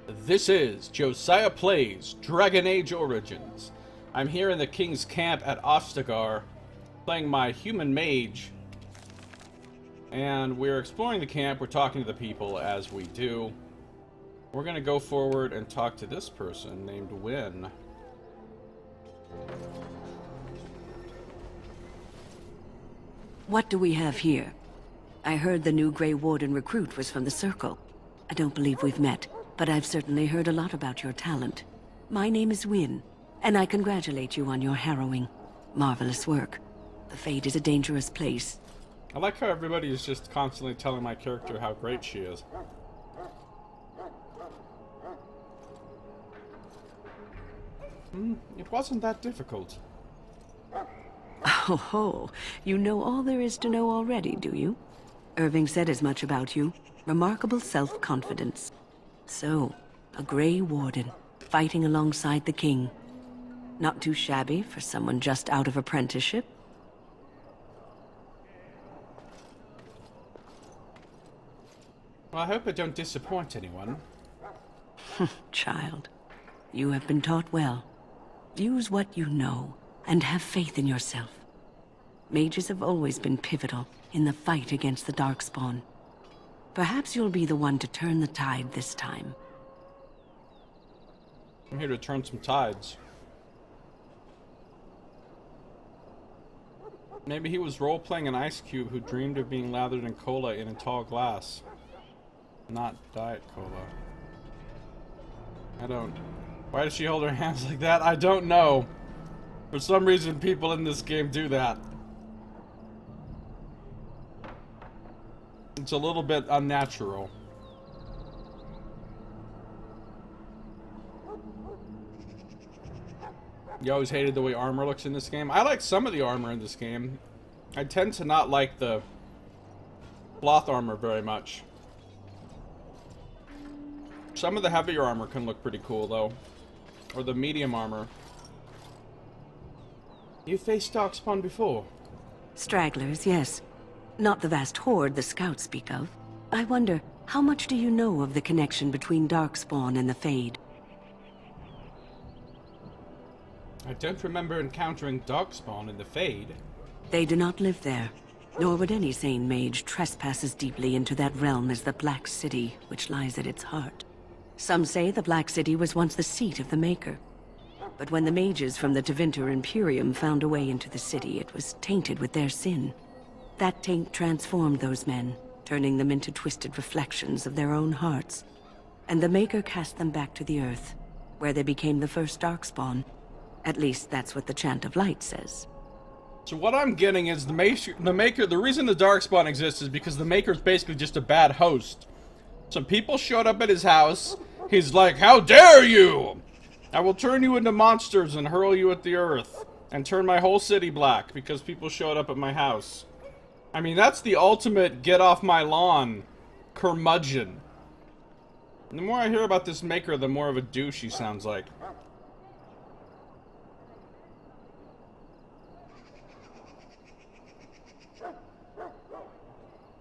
This is Josiah Plays Dragon Age Origins. I'm here in the King's Camp at Ostagar, playing my Human Mage. And we're exploring the camp, we're talking to the people as we do. We're gonna go forward and talk to this person named Wynn. What do we have here? I heard the new Grey Warden recruit was from the Circle. I don't believe we've met, but I've certainly heard a lot about your talent. My name is Wynn, and I congratulate you on your harrowing, marvelous work. The Fade is a dangerous place. I like how everybody is just constantly telling my character how great she is. It wasn't that difficult. Oh ho, you know all there is to know already, do you? Irving said as much about you. Remarkable self-confidence. So, a Grey Warden, fighting alongside the King. Not too shabby for someone just out of apprenticeship? Well, I hope I don't disappoint anyone. Child, you have been taught well. Use what you know, and have faith in yourself. Mages have always been pivotal in the fight against the Darkspawn. Perhaps you'll be the one to turn the tide this time. I'm here to turn some tides. Maybe he was role-playing an ice cube who dreamed of being lathered in cola in a tall glass. Not Diet Cola. I don't... Why does she hold her hands like that? I don't know. For some reason, people in this game do that. It's a little bit unnatural. You always hated the way armor looks in this game. I like some of the armor in this game. I tend to not like the cloth armor very much. Some of the heavier armor can look pretty cool, though. Or the medium armor. You faced Darkspawn before? Stragglers, yes. Not the vast horde the scouts speak of. I wonder, how much do you know of the connection between Darkspawn and the Fade? I don't remember encountering Darkspawn in the Fade. They do not live there, nor would any sane mage trespass as deeply into that realm as the Black City, which lies at its heart. Some say the Black City was once the seat of the Maker. But when the mages from the Tevinter Imperium found a way into the city, it was tainted with their sin. That taint transformed those men, turning them into twisted reflections of their own hearts. And the Maker cast them back to the Earth, where they became the first Darkspawn. At least that's what the Chant of Light says. So what I'm getting is the Maker, the reason the Darkspawn exists is because the Maker's basically just a bad host. Some people showed up at his house. He's like, "How dare you! I will turn you into monsters and hurl you at the earth, and turn my whole city black because people showed up at my house." I mean, that's the ultimate get off my lawn curmudgeon. And the more I hear about this Maker, the more of a douche he sounds like.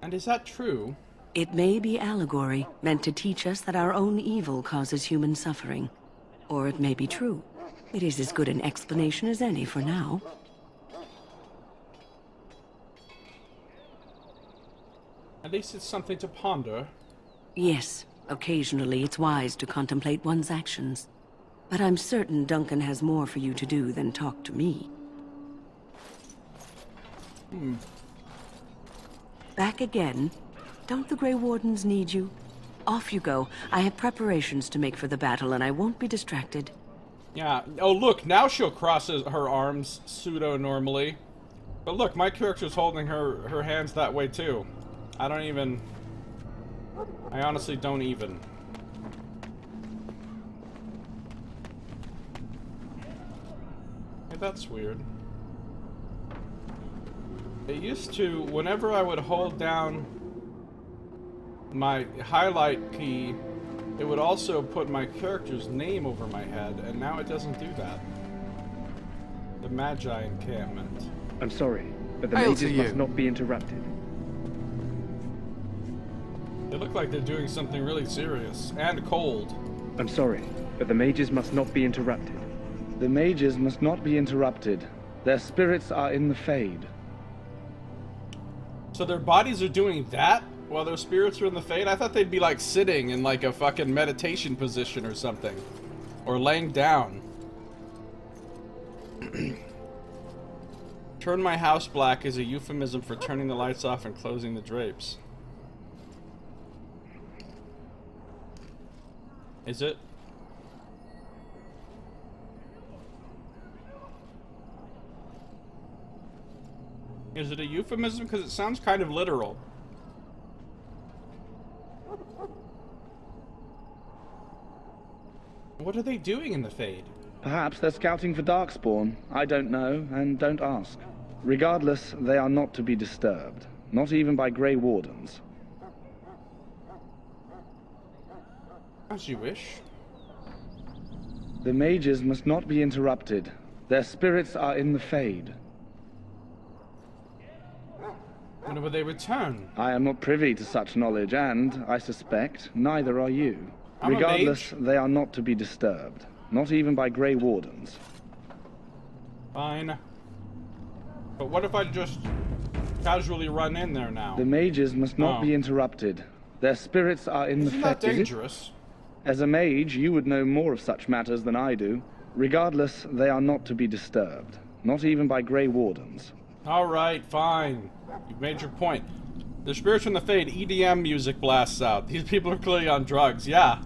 And is that true? It may be allegory, meant to teach us that our own evil causes human suffering. Or it may be true. It is as good an explanation as any for now. At least it's something to ponder. Yes, occasionally it's wise to contemplate one's actions. But I'm certain Duncan has more for you to do than talk to me. Back again? Don't the Grey Wardens need you? Off you go. I have preparations to make for the battle, and I won't be distracted. Yeah. Oh, look, now she'll cross her arms pseudo-normally. But look, my character's holding her hands that way, too. I honestly don't even. Hey, that's weird. It used to, whenever I would hold down my highlight key, it would also put my character's name over my head, and now it doesn't do that. The Magi encampment. I'm sorry, but the mages must not be interrupted. They look like they're doing something really serious and cold. I'm sorry, but the mages must not be interrupted. The mages must not be interrupted. Their spirits are in the Fade. So their bodies are doing that while their spirits are in the Fade? I thought they'd be like sitting in like a fucking meditation position or something. Or laying down. Turn my house black is a euphemism for turning the lights off and closing the drapes. Is it? Is it a euphemism? Because it sounds kind of literal. What are they doing in the Fade? Perhaps they're scouting for Darkspawn. I don't know, and don't ask. Regardless, they are not to be disturbed. Not even by Grey Wardens. As you wish. The mages must not be interrupted. Their spirits are in the Fade. When will they return? I am not privy to such knowledge, and, I suspect, neither are you. I'm a Regardless, mage. they are not to be disturbed. Not even by Grey Wardens. Fine. But what if I just casually run in there now? The mages must not be interrupted. Their spirits are in the Isn't that Fade. dangerous? As a mage, you would know more of such matters than I do. Regardless, they are not to be disturbed. Not even by Grey Wardens. Alright, fine. You've made your point. The spirits from the Fade, EDM music blasts out. These people are clearly on drugs, yeah.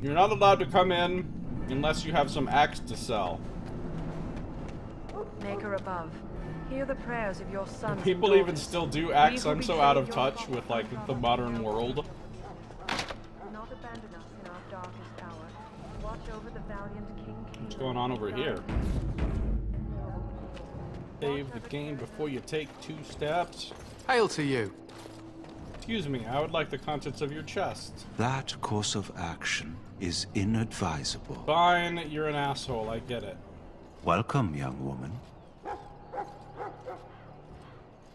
You're not allowed to come in unless you have some axe to sell. Maker above, hear the prayers of your sons. People and even daughters. still do axe. We will I'm so betray out of your touch father with like and the father modern and world. not abandon us in our darkest hour. Watch over the valiant King. What's going on over here? Save the game before you take 2 steps. Hail to you. Excuse me, I would like the contents of your chest. That course of action is inadvisable. Fine, you're an asshole, I get it. Welcome, young woman.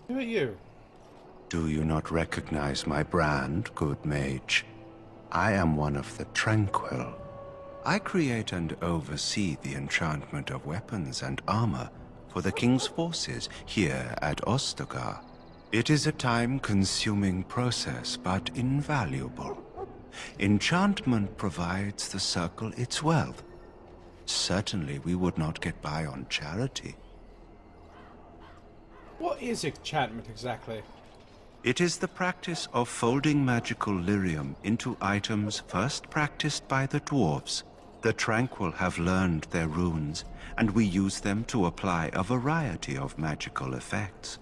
Who are you? Do you not recognize my brand, good mage? I am one of the Tranquil. I create and oversee the enchantment of weapons and armor for the King's forces here at Ostagar. It is a time-consuming process, but invaluable. Enchantment provides the Circle its wealth. Certainly we would not get by on charity. What is enchantment exactly? It is the practice of folding magical lyrium into items first practiced by the dwarves. The Tranquil have learned their runes, and we use them to apply a variety of magical effects.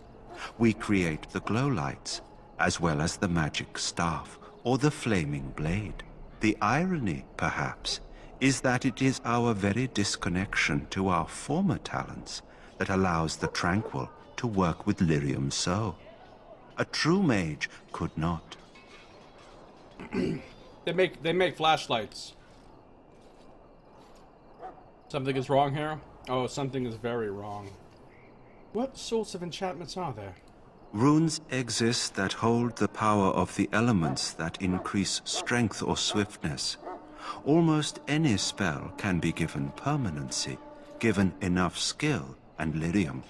We create the glow lights, as well as the magic staff, or the flaming blade. The irony, perhaps, is that it is our very disconnection to our former talents that allows the Tranquil to work with lyrium so. A true mage could not. They make flashlights. Something is wrong here? Oh, something is very wrong. What sorts of enchantments are there? Runes exist that hold the power of the elements that increase strength or swiftness. Almost any spell can be given permanency, given enough skill and lyrium.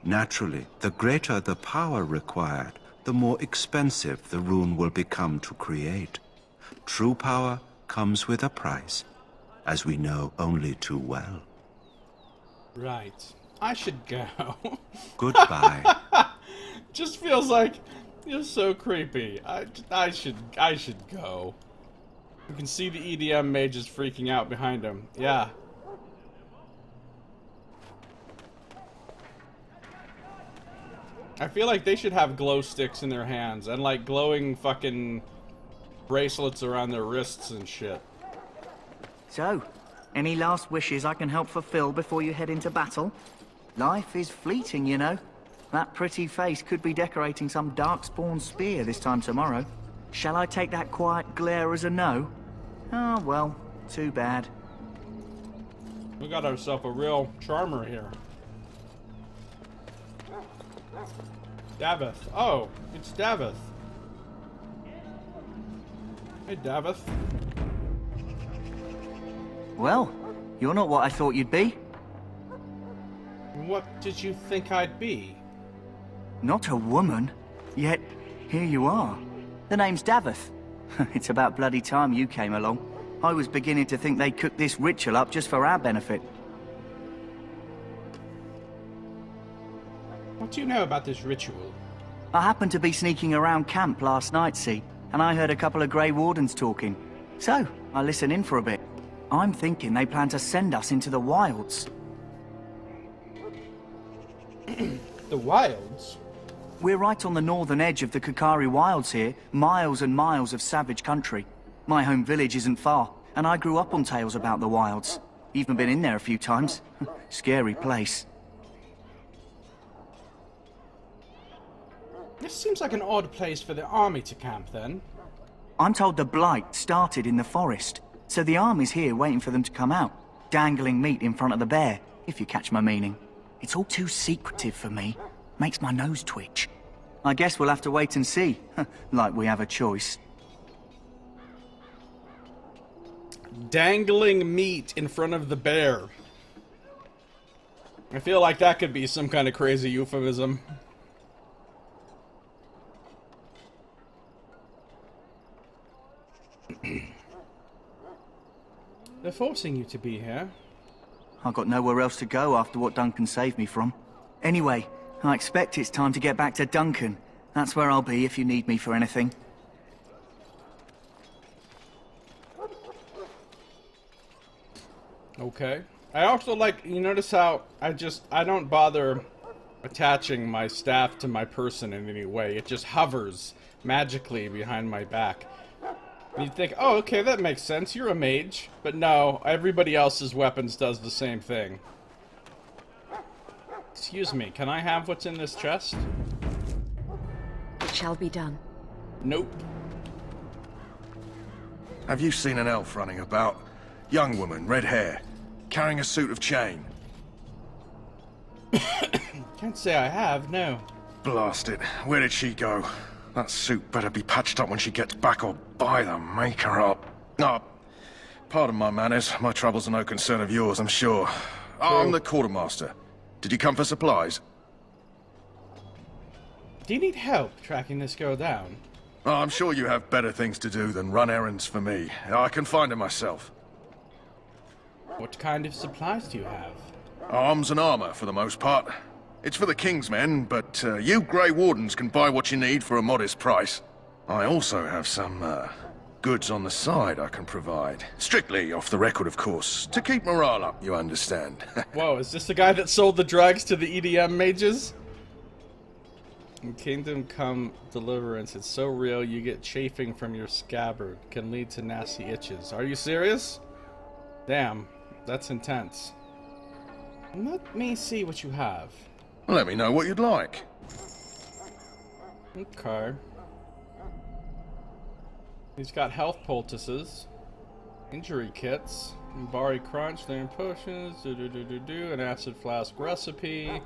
Naturally, the greater the power required, the more expensive the rune will become to create. True power comes with a price, as we know only too well. Right. I should go. Goodbye. Just feels like you're so creepy. I should go. You can see the EDM mages freaking out behind him. Yeah. I feel like they should have glow sticks in their hands and like glowing fucking bracelets around their wrists and shit. So, any last wishes I can help fulfill before you head into battle? Life is fleeting, you know. That pretty face could be decorating some darkspawn spear this time tomorrow. Shall I take that quiet glare as a no? Oh, well, too bad. We got ourselves a real charmer here. Davith. Oh, it's Davith. Hey, Davith. Well, you're not what I thought you'd be. What did you think I'd be? Not a woman. Yet, here you are. The name's Davith. It's about bloody time you came along. I was beginning to think they cooked this ritual up just for our benefit. What do you know about this ritual? I happened to be sneaking around camp last night, see, and I heard a couple of Grey Wardens talking. So, I listened in for a bit. I'm thinking they plan to send us into the wilds. The wilds? We're right on the northern edge of the Kakari Wilds here, miles and miles of savage country. My home village isn't far, and I grew up on tales about the wilds. Even been in there a few times. Scary place. This seems like an odd place for the army to camp, then. I'm told the Blight started in the forest, so the army's here waiting for them to come out, dangling meat in front of the bear, if you catch my meaning. It's all too secretive for me. Makes my nose twitch. I guess we'll have to wait and see, like we have a choice. Dangling meat in front of the bear. I feel like that could be some kind of crazy euphemism. They're forcing you to be here. I've got nowhere else to go after what Duncan saved me from. Anyway, I expect it's time to get back to Duncan. That's where I'll be if you need me for anything. Okay. I also like, you notice how I don't bother attaching my staff to my person in any way. It just hovers magically behind my back. And you'd think, oh, okay, that makes sense. You're a mage. But no, everybody else's weapons does the same thing. Excuse me, can I have what's in this chest? It shall be done. Nope. Have you seen an elf running about? Young woman, red hair, carrying a suit of chain. Can't say I have, no. Blast it. Where did she go? That suit better be patched up when she gets back, or by the maker up. No, pardon my manners. My troubles are no concern of yours, I'm sure. I'm the quartermaster. Did you come for supplies? Do you need help tracking this girl down? Oh, I'm sure you have better things to do than run errands for me. I can find her myself. What kind of supplies do you have? Arms and armor, for the most part. It's for the King's men, but you Grey Wardens can buy what you need for a modest price. I also have some, goods on the side I can provide. Strictly off the record, of course. To keep morale up, you understand. Whoa, is this the guy that sold the drugs to the EDM mages? In Kingdom Come Deliverance, it's so real you get chafing from your scabbard. Can lead to nasty itches. Are you serious? Damn, that's intense. Let me see what you have. Let me know what you'd like. Okay. He's got health poultices, injury kits, Bari Crunch, Learn Potions, an acid flask recipe,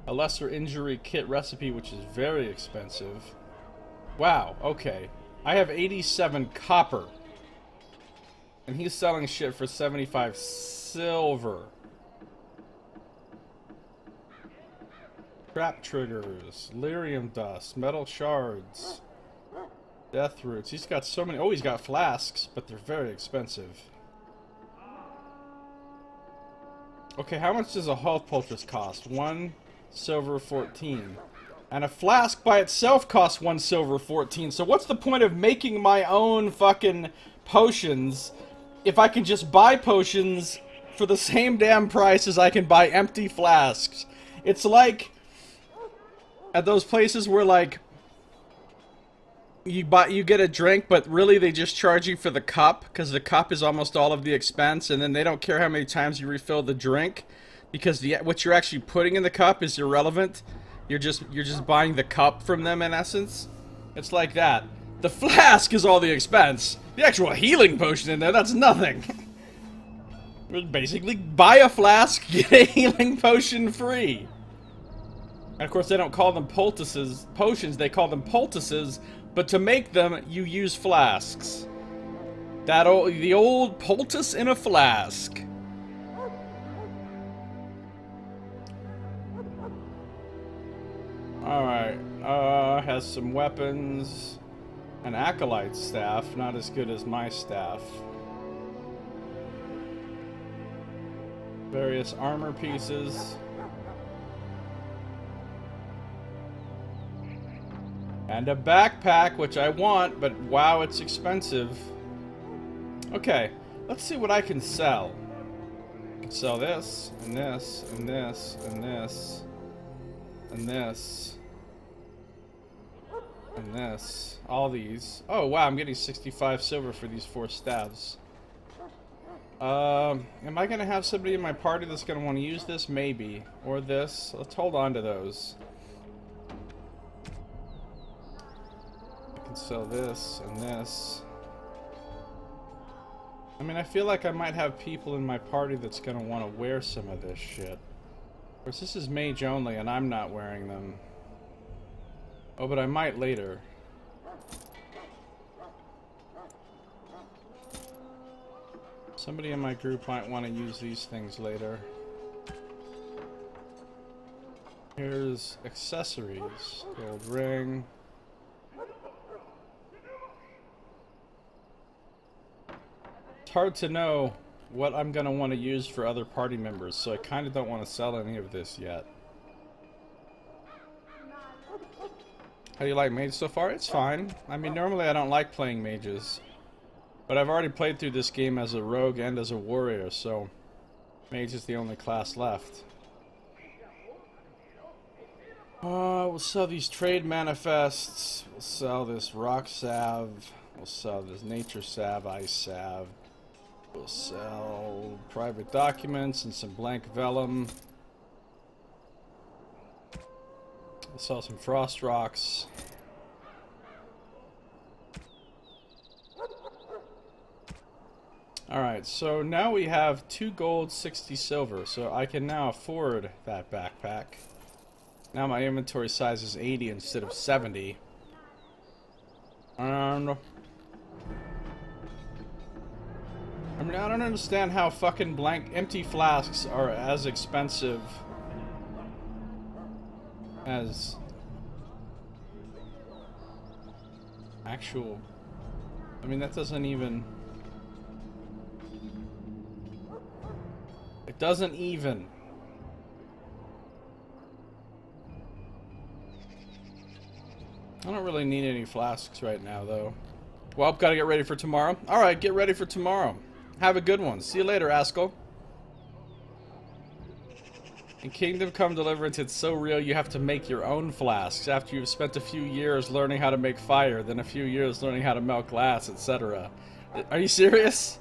a lesser injury kit recipe, which is very expensive. Wow, okay. I have 87 copper. And he's selling shit for 75 silver. Trap triggers, lyrium dust, metal shards, death roots. He's got so many. Oh, he's got flasks, but they're very expensive. Okay, how much does a health poultice cost? 1 silver 14. And a flask by itself costs 1 silver 14. So what's the point of making my own fucking potions if I can just buy potions for the same damn price as I can buy empty flasks? It's like at those places where, like, you get a drink, but really they just charge you for the cup, because the cup is almost all of the expense, and then they don't care how many times you refill the drink, because what you're actually putting in the cup is irrelevant. You're just buying the cup from them, in essence. It's like that. The flask is all the expense. The actual healing potion in there, that's nothing. Basically, buy a flask, get a healing potion free. And of course, they don't call them potions, they call them poultices, but to make them, you use flasks. The old poultice in a flask. Alright, has some weapons. An acolyte staff, not as good as my staff. Various armor pieces. And a backpack, which I want, but wow, it's expensive. Okay, let's see what I can sell. I can sell this, and this, and this, and this, and this, and this. All these. Oh wow, I'm getting 65 silver for these 4 staves. Am I gonna have somebody in my party that's gonna want to use this? Maybe. Or this. Let's hold on to those. I can sell this and this. I mean, I feel like I might have people in my party that's gonna want to wear some of this shit. Of course, this is mage only, and I'm not wearing them. Oh, but I might later. Somebody in my group might want to use these things later. Here's accessories. Gold ring. It's hard to know what I'm going to want to use for other party members, so I kind of don't want to sell any of this yet. How do you like mage so far? It's fine. I mean, normally I don't like playing mages. But I've already played through this game as a rogue and as a warrior, so mage is the only class left. We'll sell these trade manifests. We'll sell this rock salve. We'll sell this nature salve, ice salve. We'll sell private documents and some blank vellum. We'll sell some frost rocks. Alright, so now we have 2 gold, 60 silver, so I can now afford that backpack. Now my inventory size is 80 instead of 70. And I mean, I don't understand how fucking blank empty flasks are as expensive as actual. I mean, that doesn't even. It doesn't even. I don't really need any flasks right now, though. Well, gotta get ready for tomorrow. Alright, get ready for tomorrow. Have a good one. See you later, Askell. In Kingdom Come Deliverance, it's so real you have to make your own flasks after you've spent a few years learning how to make fire, then a few years learning how to melt glass, etc. Are you serious?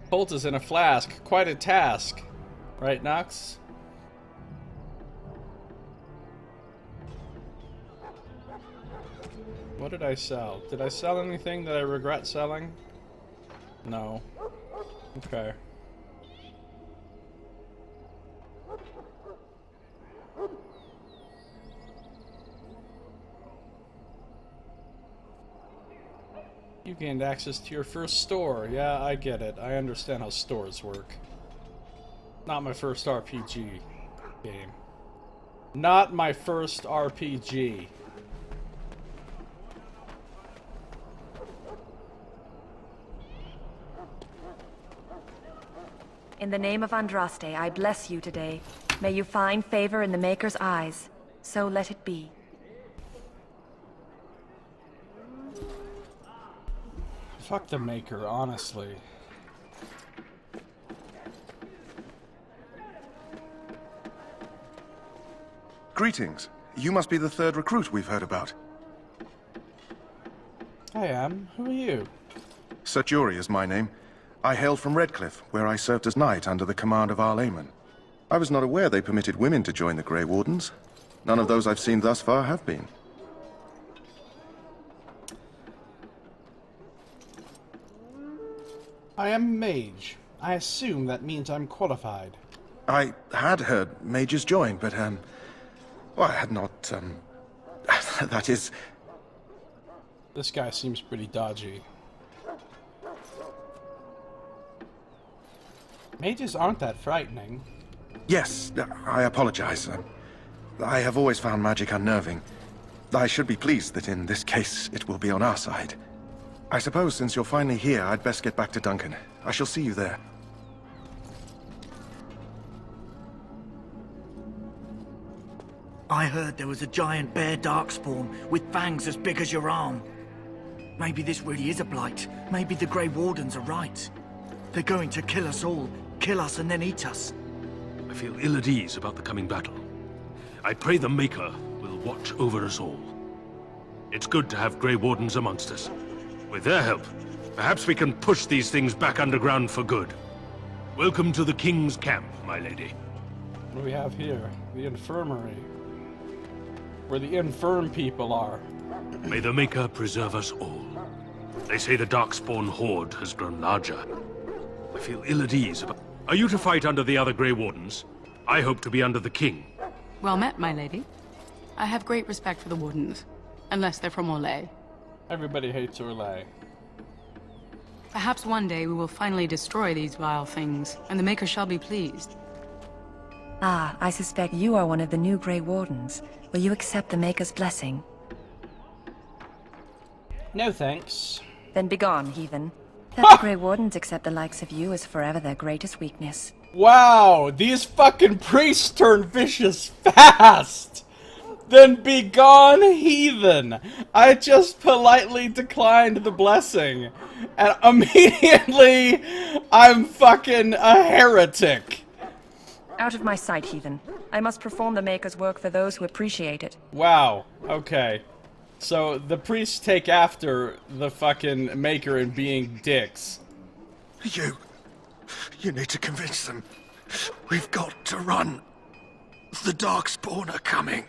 Poultice in a flask. Quite a task. Right, Nox? What did I sell? Did I sell anything that I regret selling? No. Okay. You gained access to your first store. Yeah, I get it. I understand how stores work. Not my first RPG game. Not my first RPG. In the name of Andraste, I bless you today. May you find favor in the Maker's eyes. So let it be. Fuck the Maker, honestly. Greetings. You must be the 3rd recruit we've heard about. I am. Who are you? Sir Jury is my name. I hail from Redcliffe, where I served as knight under the command of Arl Eamon. I was not aware they permitted women to join the Grey Wardens. None of those I've seen thus far have been. I am a mage. I assume that means I'm qualified. I had heard mages join, but, well, I had not, that is... This guy seems pretty dodgy. Mages aren't that frightening. Yes, I apologize. I have always found magic unnerving. I should be pleased that in this case it will be on our side. I suppose since you're finally here, I'd best get back to Duncan. I shall see you there. I heard there was a giant bear darkspawn with fangs as big as your arm. Maybe this really is a blight. Maybe the Grey Wardens are right. They're going to kill us all. Kill us and then eat us. I feel ill at ease about the coming battle. I pray the Maker will watch over us all. It's good to have Grey Wardens amongst us. With their help, perhaps we can push these things back underground for good. Welcome to the King's camp, my lady. What do we have here? The infirmary. Where the infirm people are. May the Maker preserve us all. They say the Darkspawn horde has grown larger. I feel ill at ease about... Are you to fight under the other Grey Wardens? I hope to be under the King. Well met, my lady. I have great respect for the Wardens, unless they're from Orlais. Everybody hates Orlais. Perhaps one day we will finally destroy these vile things, and the Maker shall be pleased. Ah, I suspect you are one of the new Grey Wardens. Will you accept the Maker's blessing? No thanks. Then begone, heathen. That the Grey Wardens accept the likes of you is forever their greatest weakness. Wow, these fucking priests turn vicious fast! Then begone, heathen! I just politely declined the blessing. And immediately, I'm fucking a heretic. Out of my sight, heathen. I must perform the Maker's work for those who appreciate it. Wow, okay. So, the priests take after the fucking Maker in being dicks. You need to convince them. We've got to run. The Darkspawn are coming.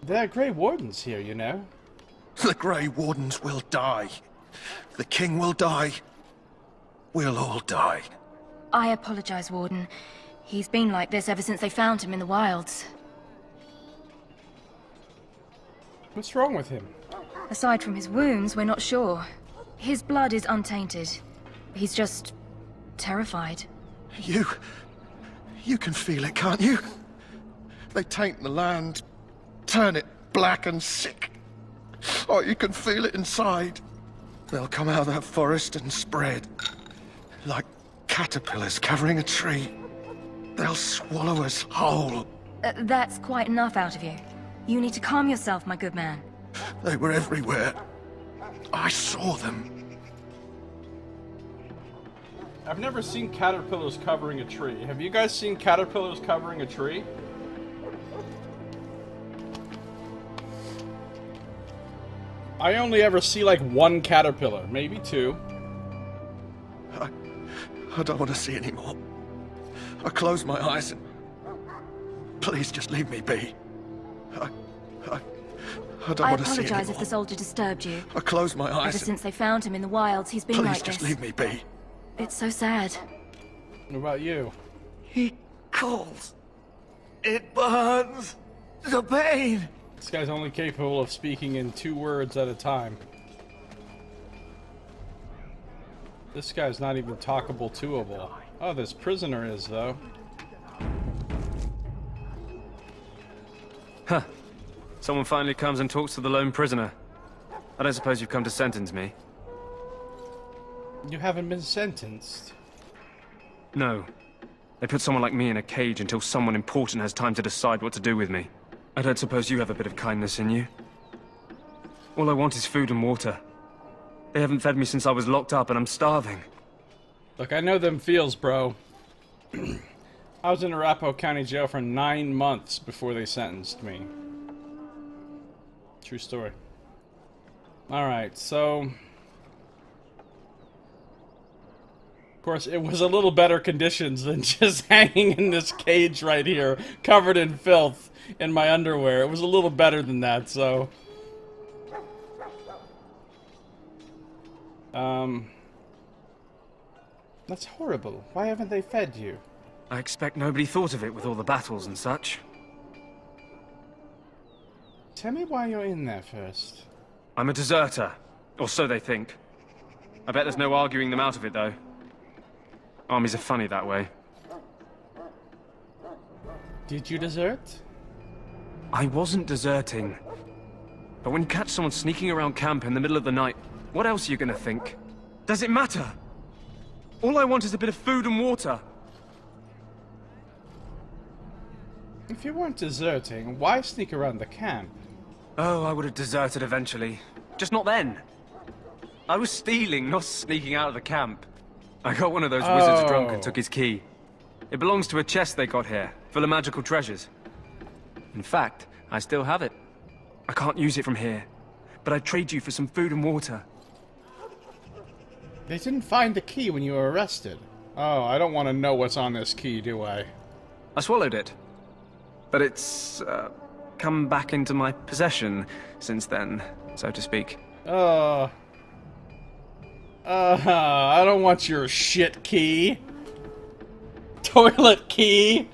There are Grey Wardens here, you know. The Grey Wardens will die. The King will die. We'll all die. I apologize, Warden. He's been like this ever since they found him in the wilds. What's wrong with him? Aside from his wounds, we're not sure. His blood is untainted. He's just... terrified. You can feel it, can't you? They taint the land, turn it black and sick. Oh, you can feel it inside. They'll come out of that forest and spread. Like caterpillars covering a tree. They'll swallow us whole. That's quite enough out of you. You need to calm yourself, my good man. They were everywhere. I saw them. I've never seen caterpillars covering a tree. Have you guys seen caterpillars covering a tree? I only ever see like one caterpillar, maybe two. I don't want to see anymore. I close my eyes and... Please just leave me be. I don't want to see anymore. I apologize if the soldier disturbed you. I close my eyes. Ever since they found him in the wilds, he's been like this. Please just leave me be. It's so sad. What about you? He calls. It burns. The pain. This guy's only capable of speaking in 2 words at a time. This guy's not even talkable toable. Oh, this prisoner is, though. Huh. Someone finally comes and talks to the lone prisoner. I don't suppose you've come to sentence me? You haven't been sentenced. No. They put someone like me in a cage until someone important has time to decide what to do with me. I don't suppose you have a bit of kindness in you? All I want is food and water. They haven't fed me since I was locked up and I'm starving. Look, I know them feels, bro. I was in Arapahoe County Jail for 9 months before they sentenced me. True story. Alright, so... Of course, it was a little better conditions than just hanging in this cage right here, covered in filth, in my underwear. It was a little better than that, so... That's horrible. Why haven't they fed you? I expect nobody thought of it with all the battles and such. Tell me why you're in there first. I'm a deserter, or so they think. I bet there's no arguing them out of it, though. Armies are funny that way. Did you desert? I wasn't deserting. But when you catch someone sneaking around camp in the middle of the night, what else are you gonna think? Does it matter? All I want is a bit of food and water. If you weren't deserting, why sneak around the camp? Oh, I would have deserted eventually. Just not then. I was stealing, not sneaking out of the camp. I got one of those wizards drunk and took his key. It belongs to a chest they got here, full of magical treasures. In fact, I still have it. I can't use it from here, but I'd trade you for some food and water. They didn't find the key when you were arrested. Oh, I don't want to know what's on this key, do I? I swallowed it. But it's, come back into my possession since then, so to speak. I don't want your shit key. Toilet key.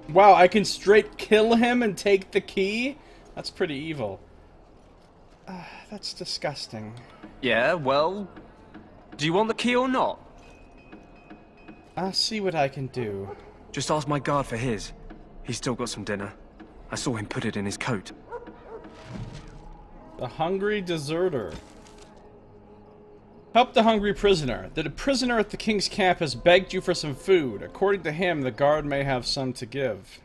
Wow, I can straight kill him and take the key? That's pretty evil. That's disgusting. Yeah, well, do you want the key or not? I'll see what I can do. Just ask my guard for his. He's still got some dinner. I saw him put it in his coat. The hungry deserter. Help the hungry prisoner. The prisoner at the king's camp has begged you for some food. According to him, the guard may have some to give.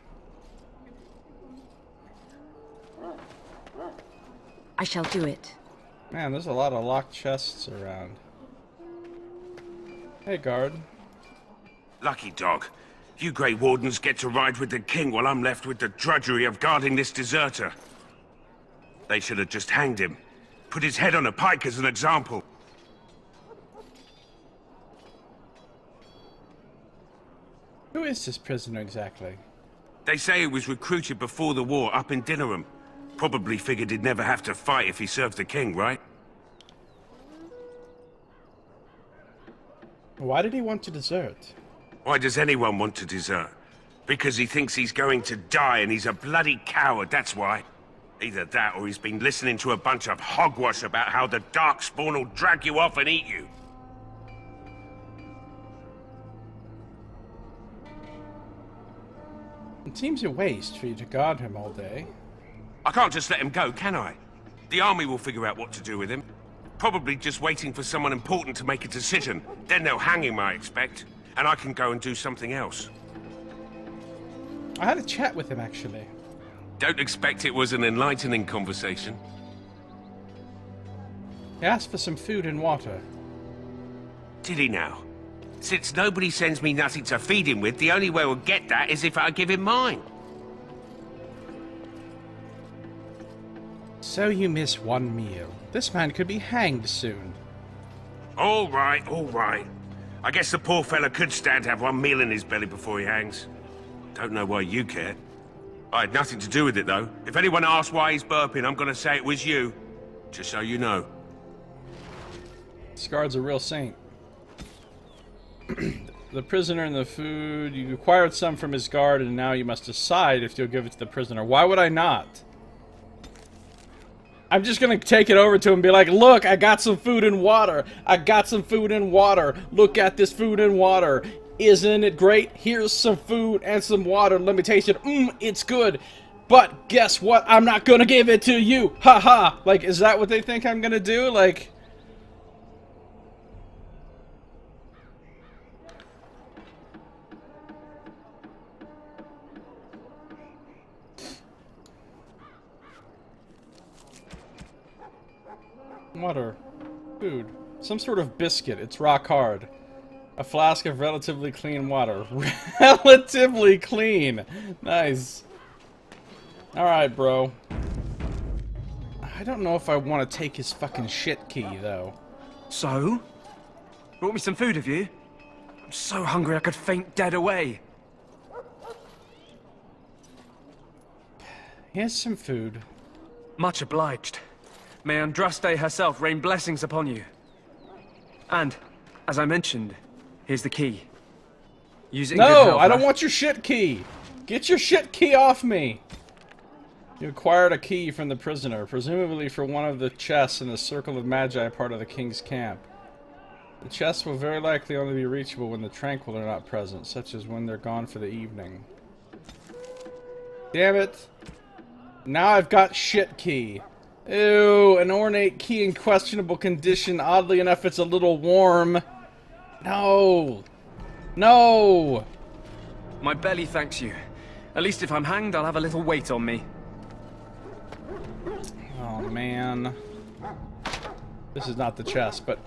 I shall do it. Man, there's a lot of locked chests around. Hey, guard. Lucky dog. You Grey Wardens get to ride with the king while I'm left with the drudgery of guarding this deserter. They should have just hanged him. Put his head on a pike as an example. Who is this prisoner exactly? They say he was recruited before the war up in Dinnerham. Probably figured he'd never have to fight if he served the king, right? Why did he want to desert? Why does anyone want to desert? Because he thinks he's going to die and he's a bloody coward, that's why. Either that or he's been listening to a bunch of hogwash about how the Darkspawn will drag you off and eat you. It seems a waste for you to guard him all day. I can't just let him go, can I? The army will figure out what to do with him. Probably just waiting for someone important to make a decision. Then they'll hang him, I expect. And I can go and do something else. I had a chat with him, actually. Don't expect it was an enlightening conversation. He asked for some food and water. Did he now? Since nobody sends me nothing to feed him with, the only way we'll get that is if I give him mine. So you miss one meal. This man could be hanged soon. All right, all right. I guess the poor fella could stand to have one meal in his belly before he hangs. Don't know why you care. I had nothing to do with it, though. If anyone asks why he's burping, I'm gonna say it was you. Just so you know. This guard's a real saint. The prisoner and the food. You acquired some from his guard, and now you must decide if you'll give it to the prisoner. Why would I not? I'm just gonna take it over to him and be like, look, I got some food and water. I got some food and water. Look at this food and water. Isn't it great? Here's some food and some water. Let me taste it. It's good. But guess what? I'm not gonna give it to you. Ha ha. Like, is that what they think I'm gonna do? Like... Water. Food. Some sort of biscuit. It's rock hard. A flask of relatively clean water. Relatively clean! Nice. Alright, bro. I don't know if I want to take his fucking shit key, though. So? Brought me some food, have you? I'm so hungry I could faint dead away. Here's some food. Much obliged. May Andraste herself rain blessings upon you. And, as I mentioned, here's the key. Use it in good No, health, I don't want your shit key. Get your shit key off me. You acquired a key from the prisoner, presumably for one of the chests in the Circle of Magi part of the king's camp. The chests will very likely only be reachable when the Tranquil are not present, such as when they're gone for the evening. Damn it. Now I've got shit key. Ew, an ornate key in questionable condition. Oddly enough, it's a little warm. No. No. My belly thanks you. At least if I'm hanged, I'll have a little weight on me. Oh, man. This is not the chest, but...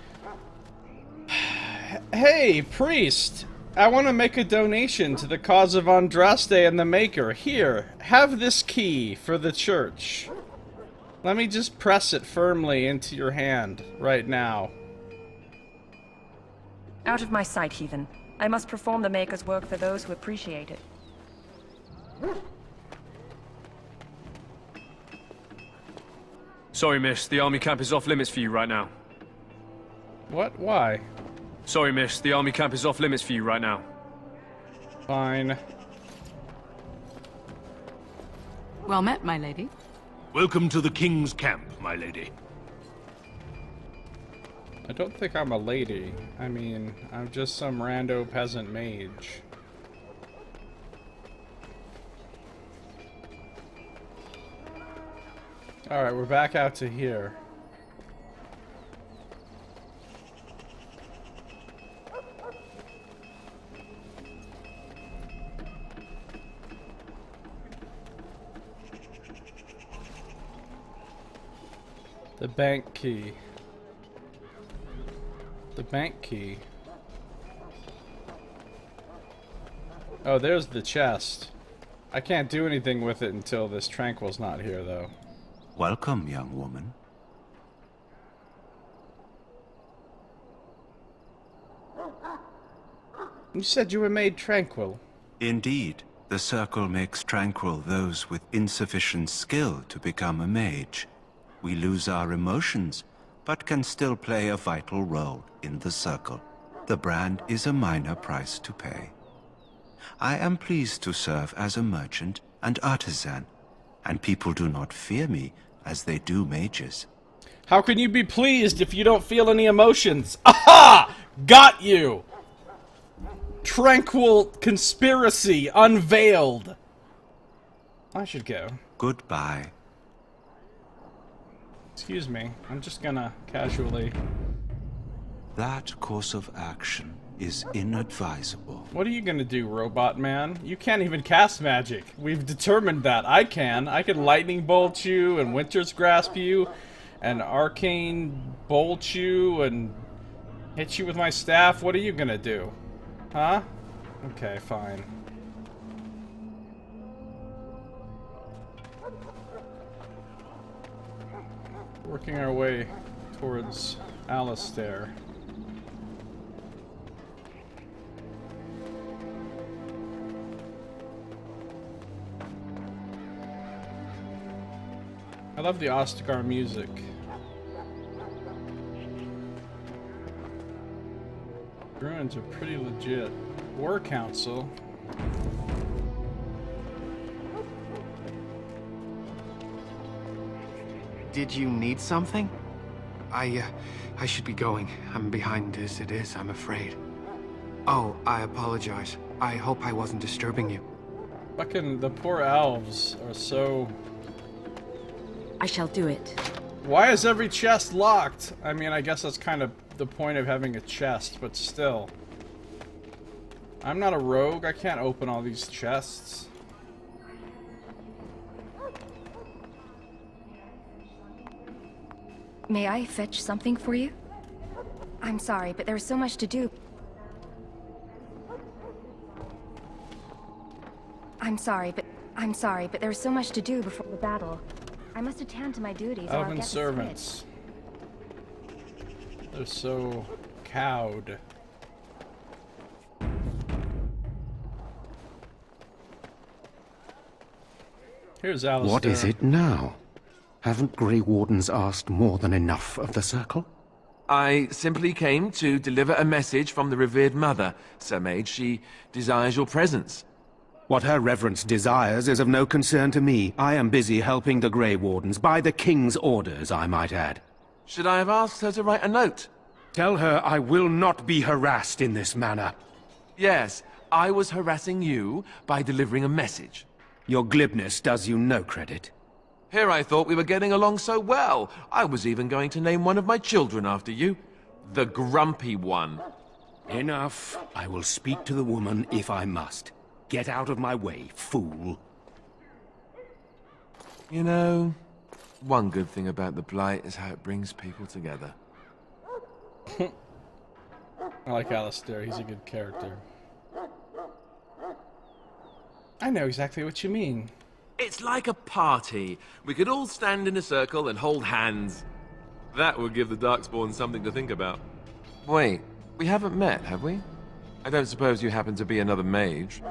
Hey, priest! I want to make a donation to the cause of Andraste and the Maker. Here, have this key for the church. Let me just press it firmly into your hand right now. Out of my sight, heathen. I must perform the Maker's work for those who appreciate it. Sorry, miss. The army camp is off limits for you right now. What? Why? Sorry, miss. The army camp is off limits for you right now. Fine. Well met, my lady. Welcome to the king's camp, my lady. I don't think I'm a lady. I mean, I'm just some rando peasant mage. Alright, we're back out to here. The bank key. The bank key. Oh, there's the chest. I can't do anything with it until this Tranquil's not here, though. Welcome, young woman. You said you were made tranquil. Indeed, the circle makes tranquil those with insufficient skill to become a mage. We lose our emotions, but can still play a vital role in the circle. The brand is a minor price to pay. I am pleased to serve as a merchant and artisan, and people do not fear me as they do mages. How can you be pleased if you don't feel any emotions? Aha! Got you! Tranquil conspiracy unveiled. I should go. Goodbye. Excuse me, I'm just gonna casually... That course of action is inadvisable. What are you gonna do, robot man? You can't even cast magic. We've determined that. I can. I can lightning bolt you, and winter's grasp you, and arcane bolt you, and hit you with my staff. What are you gonna do? Huh? Okay, fine. Working our way towards Alistair. I love the Ostagar music. Ruins are pretty legit. War Council. Did you need something? I should be going. I'm behind as it is, I'm afraid. Oh, I apologize. I hope I wasn't disturbing you. Fucking the poor elves are so... I shall do it. Why is every chest locked? I mean, I guess that's kind of the point of having a chest, but still. I'm not a rogue. I can't open all these chests. May I fetch something for you? I'm sorry, but there's so much to do. I'm sorry, but there's so much to do before the battle. I must attend to my duties or I'll Elven get servants. They're so cowed. Here's Alistair. What is it now? Haven't Grey Wardens asked more than enough of the Circle? I simply came to deliver a message from the revered mother, Sir Mage. She desires your presence. What her reverence desires is of no concern to me. I am busy helping the Grey Wardens, by the King's orders, I might add. Should I have asked her to write a note? Tell her I will not be harassed in this manner. Yes, I was harassing you by delivering a message. Your glibness does you no credit. Here I thought we were getting along so well. I was even going to name one of my children after you. The Grumpy One. Enough. I will speak to the woman if I must. Get out of my way, fool. You know, one good thing about the Blight is how it brings people together. I like Alistair, he's a good character. I know exactly what you mean. It's like a party. We could all stand in a circle and hold hands. That would give the Darkspawn something to think about. Wait, we haven't met, have we? I don't suppose you happen to be another mage.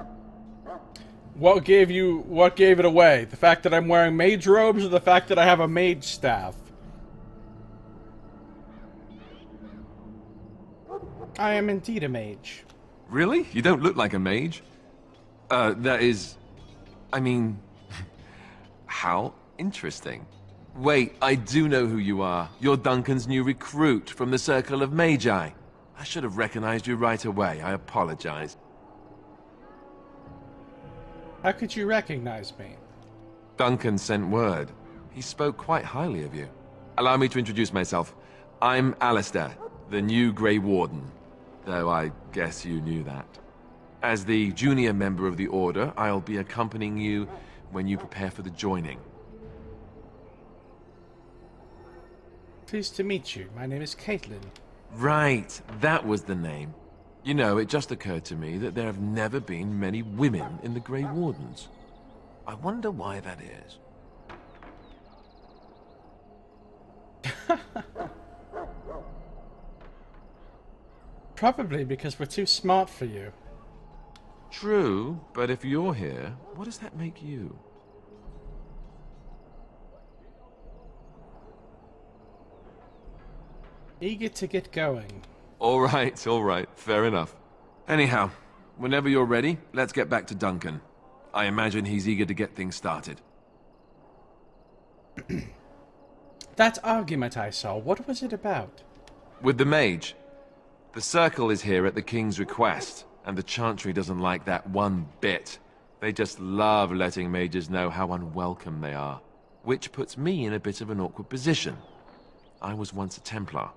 What gave it away? The fact that I'm wearing mage robes or the fact that I have a mage staff? I am indeed a mage. Really? You don't look like a mage. That is... I mean... how interesting. Wait, I do know who you are. You're Duncan's new recruit from the Circle of Magi. I should have recognized you right away. I apologize. How could you recognize me? Duncan sent word. He spoke quite highly of you. Allow me to introduce myself. I'm Alistair, the new Grey Warden. Though I guess you knew that. As the junior member of the Order, I'll be accompanying you when you prepare for the joining. Pleased to meet you. My name is Caitlin. Right, that was the name. You know, it just occurred to me that there have never been many women in the Grey Wardens. I wonder why that is. Probably because we're too smart for you. True, but if you're here, what does that make you? Eager to get going. All right, fair enough. Anyhow, whenever you're ready, let's get back to Duncan. I imagine he's eager to get things started. That argument I saw, what was it about? With the mage. The Circle is here at the King's request, and the Chantry doesn't like that one bit. They just love letting mages know how unwelcome they are, which puts me in a bit of an awkward position. I was once a Templar.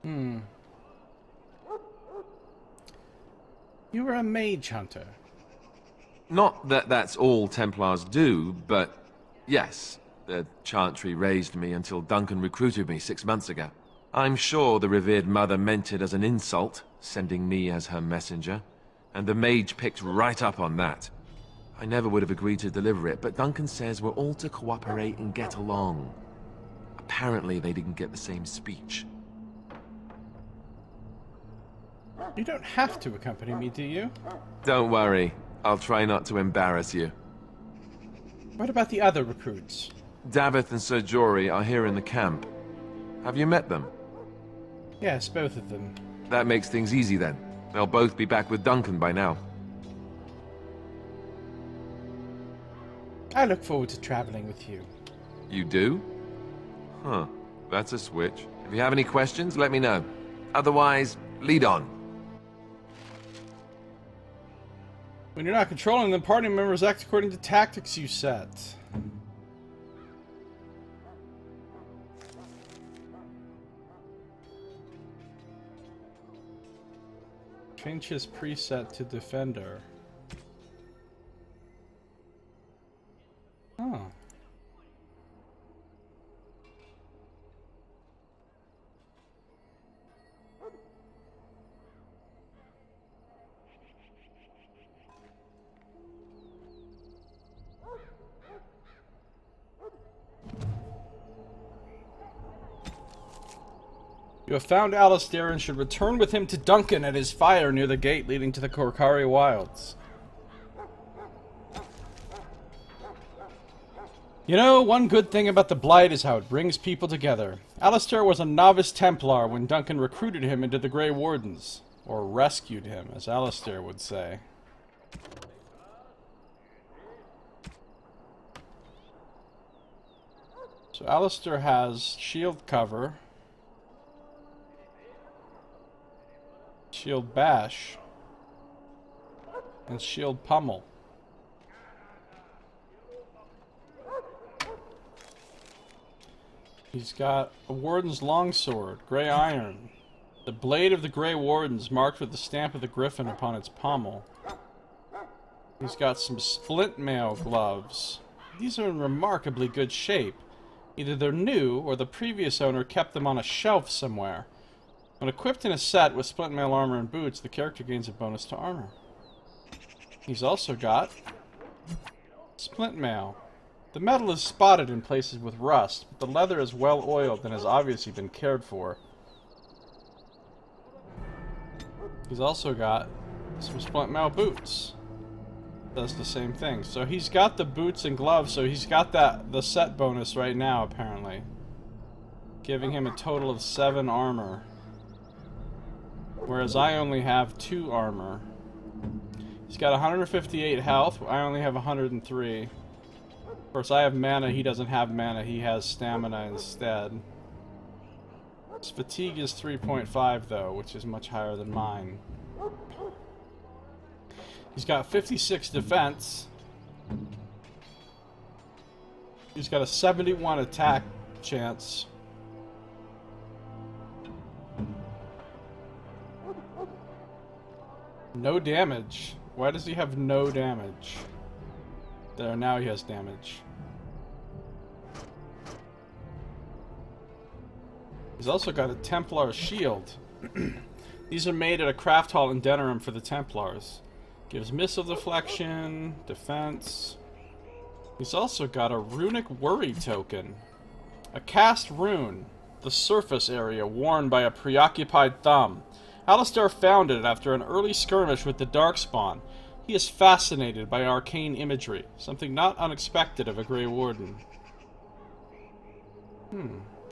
You were a mage hunter. Not that that's all Templars do, but yes, the Chantry raised me until Duncan recruited me 6 months ago. I'm sure the revered mother meant it as an insult, sending me as her messenger, and the mage picked right up on that. I never would have agreed to deliver it, but Duncan says we're all to cooperate and get along. Apparently they didn't get the same speech. You don't have to accompany me, do you? Don't worry. I'll try not to embarrass you. What about the other recruits? Davith and Sir Jory are here in the camp. Have you met them? Yes, both of them. That makes things easy then. They'll both be back with Duncan by now. I look forward to traveling with you. You do? Huh. That's a switch. If you have any questions, let me know. Otherwise, lead on. When you're not controlling them, party members act according to tactics you set. Change his preset to Defender. Oh. You have found Alistair and should return with him to Duncan at his fire near the gate leading to the Korkari Wilds. You know, one good thing about the Blight is how it brings people together. Alistair was a novice Templar when Duncan recruited him into the Grey Wardens. Or rescued him, as Alistair would say. So Alistair has shield cover, shield bash, and shield pummel. He's got a Warden's longsword, grey iron. The blade of the Grey Wardens marked with the stamp of the Griffin upon its pommel. He's got some splint mail gloves. These are in remarkably good shape. Either they're new, or the previous owner kept them on a shelf somewhere. When equipped in a set with splint mail armor and boots, the character gains a bonus to armor. He's also got splint mail. The metal is spotted in places with rust, but the leather is well oiled and has obviously been cared for. He's also got some splint mail boots. Does the same thing. So he's got the boots and gloves, so he's got the set bonus right now, apparently. Giving him a total of 7 armor. Whereas I only have 2 armor. He's got 158 health, I only have 103. Of course, I have mana, he doesn't have mana, he has stamina instead. His fatigue is 3.5 though, which is much higher than mine. He's got 56 defense. He's got a 71 attack chance. No damage. Why does he have no damage? There, now he has damage. He's also got a Templar shield. These are made at a craft hall in Denerim for the Templars. Gives missile deflection, defense. He's also got a runic worry token. A cast rune. The surface area worn by a preoccupied thumb. Alistair found it after an early skirmish with the Darkspawn. He is fascinated by arcane imagery, something not unexpected of a Grey Warden.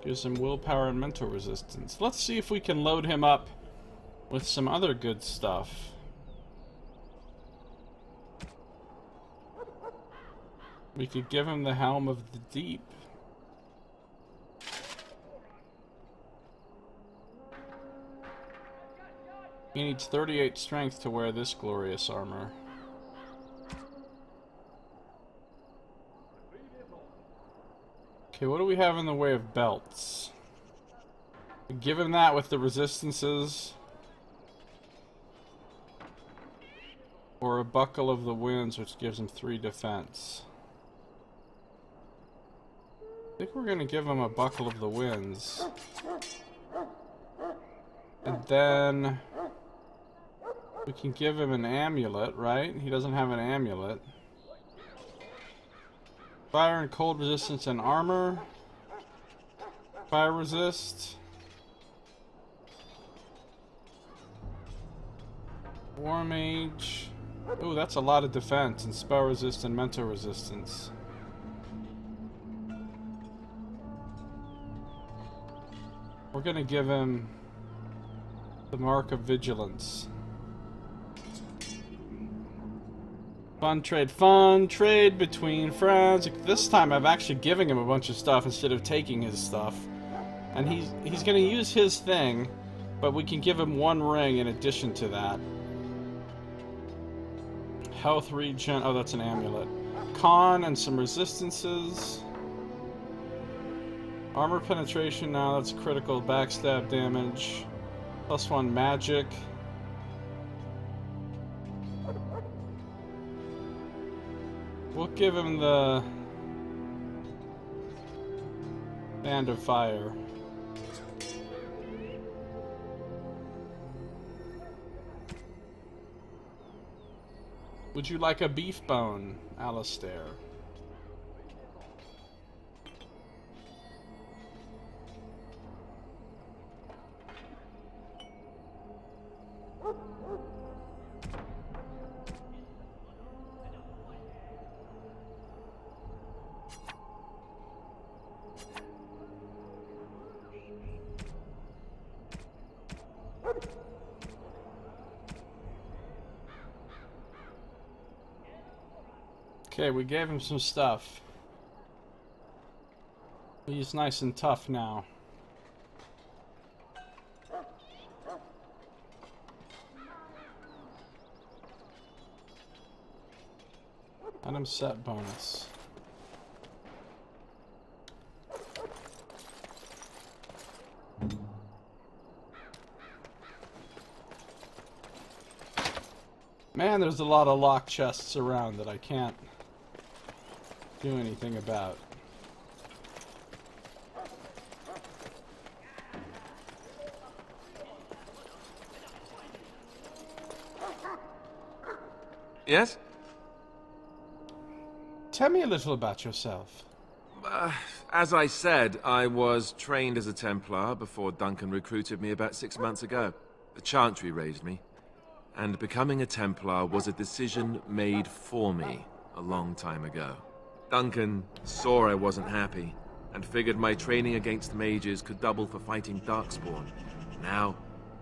Gives him willpower and mental resistance. Let's see if we can load him up with some other good stuff. We could give him the Helm of the Deep. He needs 38 strength to wear this glorious armor. Okay, what do we have in the way of belts? Give him that with the resistances. Or a Buckle of the Winds, which gives him 3 defense. I think we're going to give him a Buckle of the Winds. And then we can give him an amulet, right? He doesn't have an amulet. Fire and cold resistance and armor. Fire resist. War Mage. Oh, that's a lot of defense and spell resist and mental resistance. We're gonna give him the Mark of Vigilance. Fun trade between friends. This time I'm actually giving him a bunch of stuff instead of taking his stuff. And he's gonna use his thing, but we can give him 1 ring in addition to that. Health regen, oh that's an amulet. Con and some resistances. Armor penetration, now that's critical backstab damage. +1 magic. We'll give him the Band of Fire. Would you like a beef bone, Alistair? Okay, we gave him some stuff. He's nice and tough now. Item set bonus. Man, there's a lot of locked chests around that I can't do anything about. Yes? Tell me a little about yourself. As I said, I was trained as a Templar before Duncan recruited me about 6 months ago. The Chantry raised me. And becoming a Templar was a decision made for me a long time ago. Duncan saw I wasn't happy, and figured my training against mages could double for fighting Darkspawn. Now,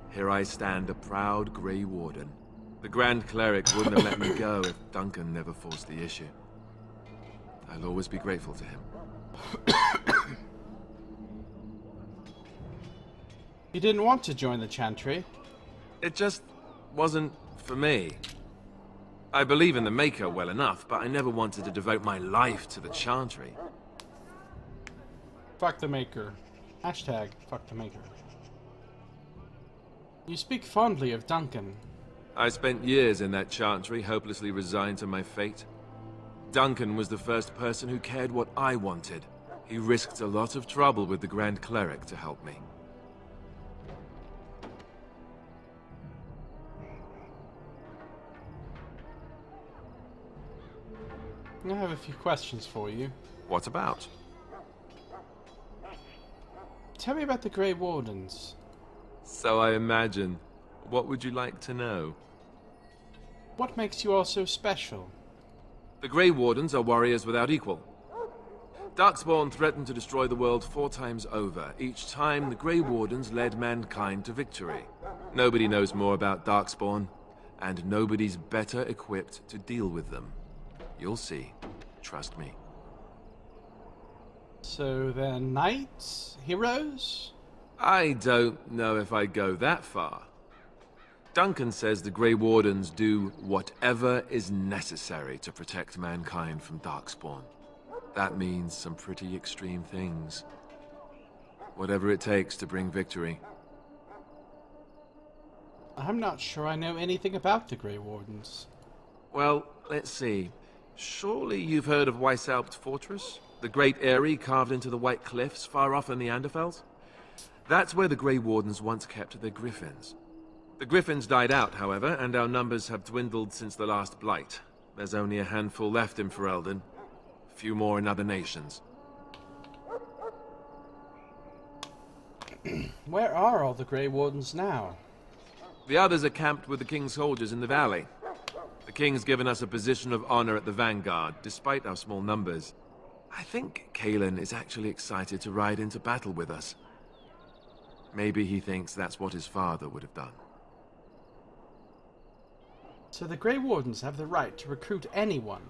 here I stand, a proud Grey Warden. The Grand Cleric wouldn't have let me go if Duncan never forced the issue. I'll always be grateful to him. You didn't want to join the Chantry? It just wasn't for me. I believe in the Maker well enough, but I never wanted to devote my life to the Chantry. Fuck the Maker. Hashtag fuck the Maker. You speak fondly of Duncan. I spent years in that Chantry, hopelessly resigned to my fate. Duncan was the first person who cared what I wanted. He risked a lot of trouble with the Grand Cleric to help me. I have a few questions for you. What about? Tell me about the Grey Wardens. So I imagine. What would you like to know? What makes you all so special? The Grey Wardens are warriors without equal. Darkspawn threatened to destroy the world 4 times over. Each time, the Grey Wardens led mankind to victory. Nobody knows more about Darkspawn, and nobody's better equipped to deal with them. You'll see. Trust me. So they're knights? Heroes? I don't know if I go that far. Duncan says the Grey Wardens do whatever is necessary to protect mankind from Darkspawn. That means some pretty extreme things. Whatever it takes to bring victory. I'm not sure I know anything about the Grey Wardens. Well, let's see. Surely you've heard of Weishaupt Fortress? The great eyrie carved into the White Cliffs far off in the Anderfels? That's where the Grey Wardens once kept their griffins. The griffins died out, however, and our numbers have dwindled since the last Blight. There's only a handful left in Ferelden. A few more in other nations. Where are all the Grey Wardens now? The others are camped with the King's soldiers in the valley. The King's given us a position of honor at the vanguard, despite our small numbers. I think Kalen is actually excited to ride into battle with us. Maybe he thinks that's what his father would have done. So the Grey Wardens have the right to recruit anyone?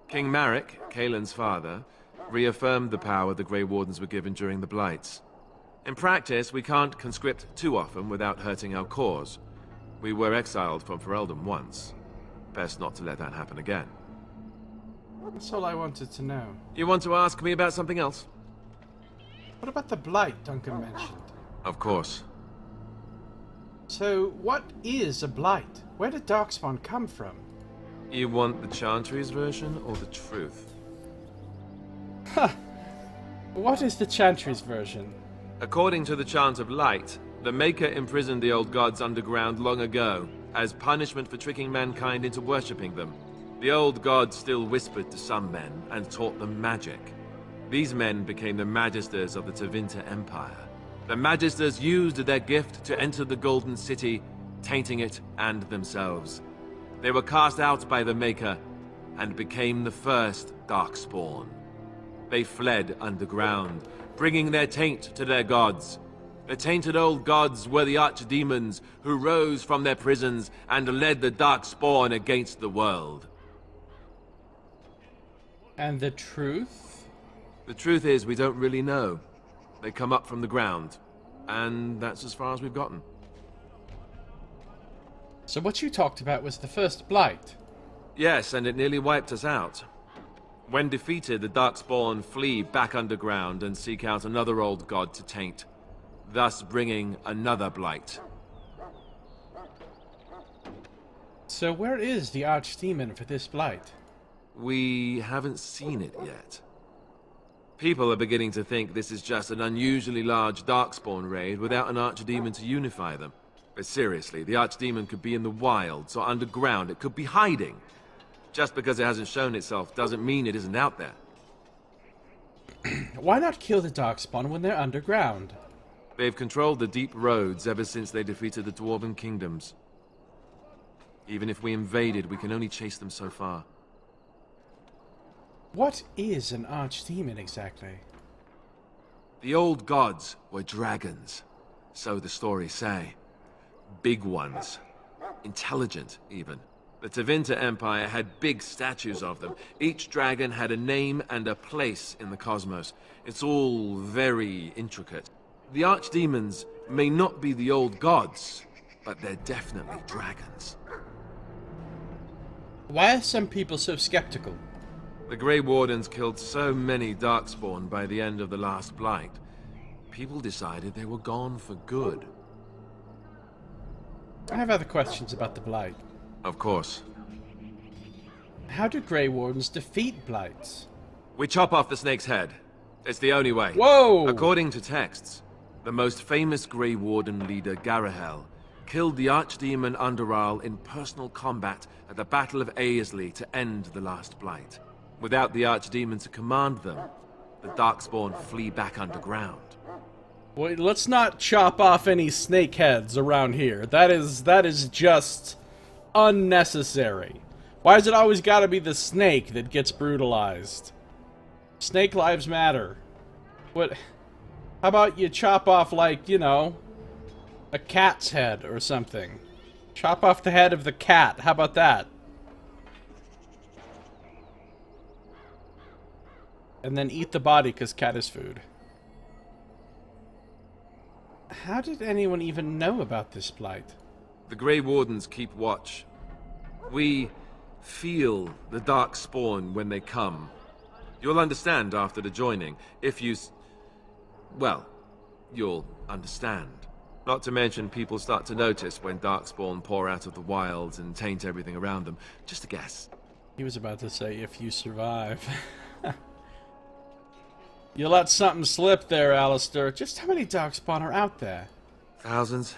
King Marek, Kalen's father, reaffirmed the power the Grey Wardens were given during the Blights. In practice, we can't conscript too often without hurting our cause. We were exiled from Ferelden once. Best not to let that happen again. That's all I wanted to know. You want to ask me about something else? What about the Blight Duncan mentioned? Of course. So, what is a Blight? Where did Darkspawn come from? You want the Chantry's version or the truth? What is the Chantry's version? According to the Chant of Light, the Maker imprisoned the old gods underground long ago, as punishment for tricking mankind into worshipping them. The old gods still whispered to some men, and taught them magic. These men became the Magisters of the Tevinter Empire. The Magisters used their gift to enter the Golden City, tainting it and themselves. They were cast out by the Maker, and became the first Darkspawn. They fled underground, bringing their taint to their gods. The tainted old gods were the archdemons who rose from their prisons and led the Darkspawn against the world. And the truth? The truth is, we don't really know. They come up from the ground, and that's as far as we've gotten. So what you talked about was the first blight? Yes, and it nearly wiped us out. When defeated, the Darkspawn flee back underground and seek out another old god to taint, thus bringing another blight. So where is the archdemon for this blight? We haven't seen it yet. People are beginning to think this is just an unusually large Darkspawn raid without an archdemon to unify them. But seriously, the archdemon could be in the wilds or underground. It could be hiding. Just because it hasn't shown itself doesn't mean it isn't out there. Why not kill the Darkspawn when they're underground? They've controlled the deep roads ever since they defeated the Dwarven kingdoms. Even if we invaded, we can only chase them so far. What is an archdemon exactly? The old gods were dragons, so the stories say. Big ones. Intelligent, even. The Tevinter Empire had big statues of them. Each dragon had a name and a place in the cosmos. It's all very intricate. The archdemons may not be the old gods, but they're definitely dragons. Why are some people so skeptical? The Grey Wardens killed so many Darkspawn by the end of the last Blight. People decided they were gone for good. I have other questions about the Blight. Of course. How do Grey Wardens defeat Blights? We chop off the snake's head. It's the only way. Whoa! According to texts, the most famous Grey Warden leader, Garahel, killed the Archdemon Underarl in personal combat at the Battle of Aesley to end the last Blight. Without the Archdemon to command them, the Darkspawn flee back underground. Wait, let's not chop off any snake heads around here. That is just unnecessary. Why has it always got to be the snake that gets brutalized? Snake lives matter. What? How about you chop off, like, you know, a cat's head or something? Chop off the head of the cat. How about that? And then eat the body because cat is food. How did anyone even know about this blight? The Grey Wardens keep watch. We feel the Darkspawn when they come. You'll understand after the joining, if you... well, you'll understand. Not to mention people start to notice when Darkspawn pour out of the wilds and taint everything around them. Just a guess. He was about to say, if you survive. You let something slip there, Alistair. Just how many Darkspawn are out there? Thousands.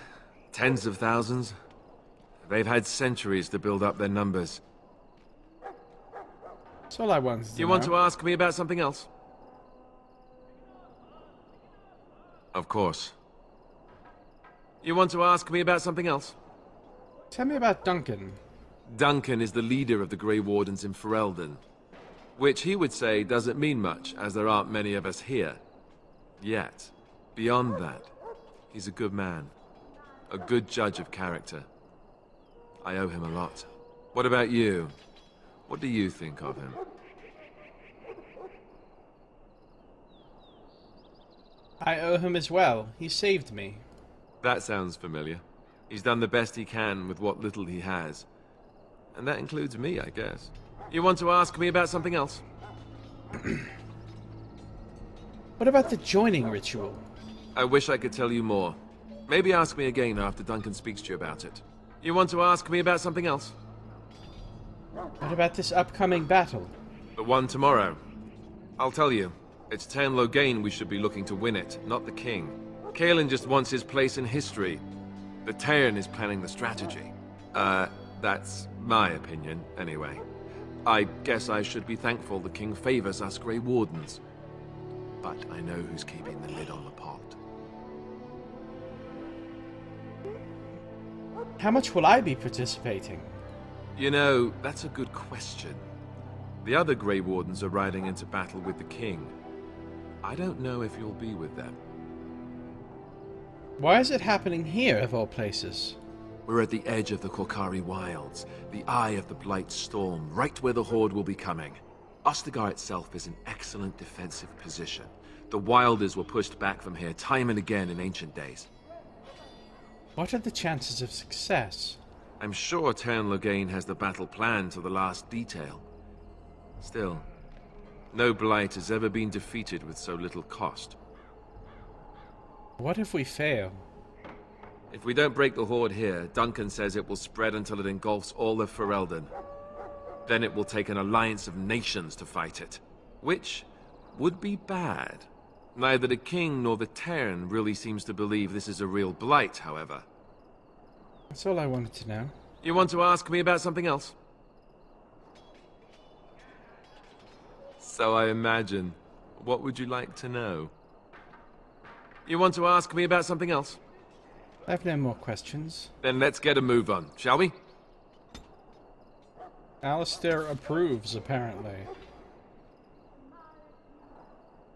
Tens of thousands. They've had centuries to build up their numbers. That's all I wanted to know. You want to ask me about something else? Of course. You want to ask me about something else? Tell me about Duncan. Duncan is the leader of the Grey Wardens in Ferelden. Which he would say doesn't mean much, as there aren't many of us here. Yet. Beyond that, he's a good man. A good judge of character. I owe him a lot. What about you? What do you think of him? I owe him as well. He saved me. That sounds familiar. He's done the best he can with what little he has. And that includes me, I guess. You want to ask me about something else? What about the joining ritual? I wish I could tell you more. Maybe ask me again after Duncan speaks to you about it. You want to ask me about something else? What about this upcoming battle? The one tomorrow. I'll tell you. It's Tairn Loghain we should be looking to win it, not the king. Caelan just wants his place in history. The Tairn is planning the strategy. That's my opinion, anyway. I guess I should be thankful the king favors us Grey Wardens. But I know who's keeping the lid on the pot. How much will I be participating? You know, that's a good question. The other Grey Wardens are riding into battle with the king. I don't know if you'll be with them. Why is it happening here, of all places? We're at the edge of the Korcari Wilds, the eye of the Blight Storm, right where the Horde will be coming. Ostagar itself is an excellent defensive position. The Wilders were pushed back from here time and again in ancient days. What are the chances of success? I'm sure Tern Loghain has the battle planned to the last detail. Still, no blight has ever been defeated with so little cost. What if we fail? If we don't break the Horde here, Duncan says it will spread until it engulfs all of Ferelden. Then it will take an alliance of nations to fight it, which would be bad. Neither the King nor the Tern really seems to believe this is a real blight, however. That's all I wanted to know. You want to ask me about something else? So I imagine. What would you like to know? You want to ask me about something else? I have no more questions. Then let's get a move on, shall we? Alistair approves, apparently.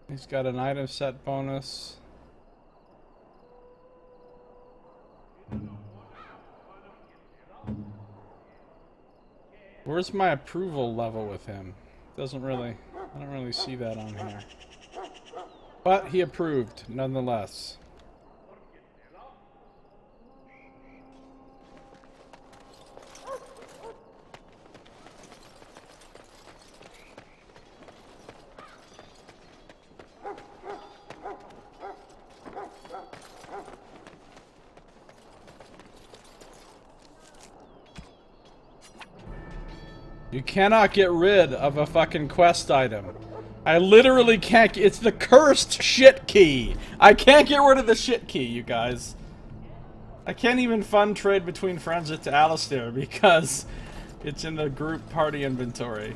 He's got an item set bonus. Where's my approval level with him? I don't really see that on here. But he approved, nonetheless. You cannot get rid of a fucking quest item. I literally can't. It's the cursed shit key. I can't get rid of the shit key, you guys. I can't even fun trade between friends to Alistair because it's in the group party inventory.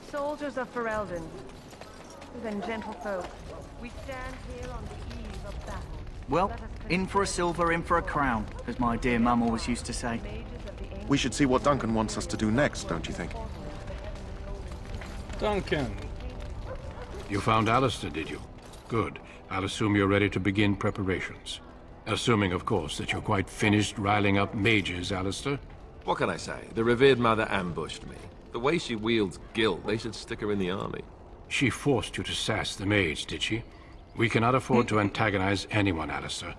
Soldiers of Ferelden, then gentle folk, we stand here on the eve of battle. Well, in for a silver, in for a crown, as my dear mum always used to say. We should see what Duncan wants us to do next, don't you think? Duncan. You found Alistair, did you? Good. I'll assume you're ready to begin preparations. Assuming, of course, that you're quite finished riling up mages, Alistair. What can I say? The revered mother ambushed me. The way she wields guilt, they should stick her in the army. She forced you to sass the mage, did she? We cannot afford to antagonize anyone, Alistair.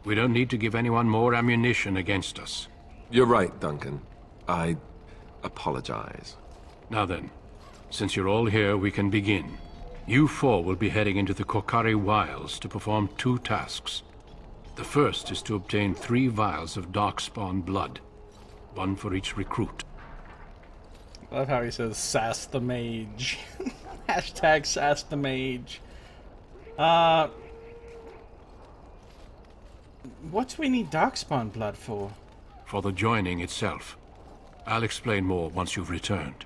We don't need to give anyone more ammunition against us. You're right, Duncan. I apologize. Now then, since you're all here, we can begin. You four will be heading into the Korcari Wilds to perform 2 tasks. The first is to obtain 3 vials of Darkspawn blood, 1 for each recruit. I love how he says sass the mage. Hashtag sass the mage. What do we need Darkspawn blood for? For the joining itself. I'll explain more once you've returned.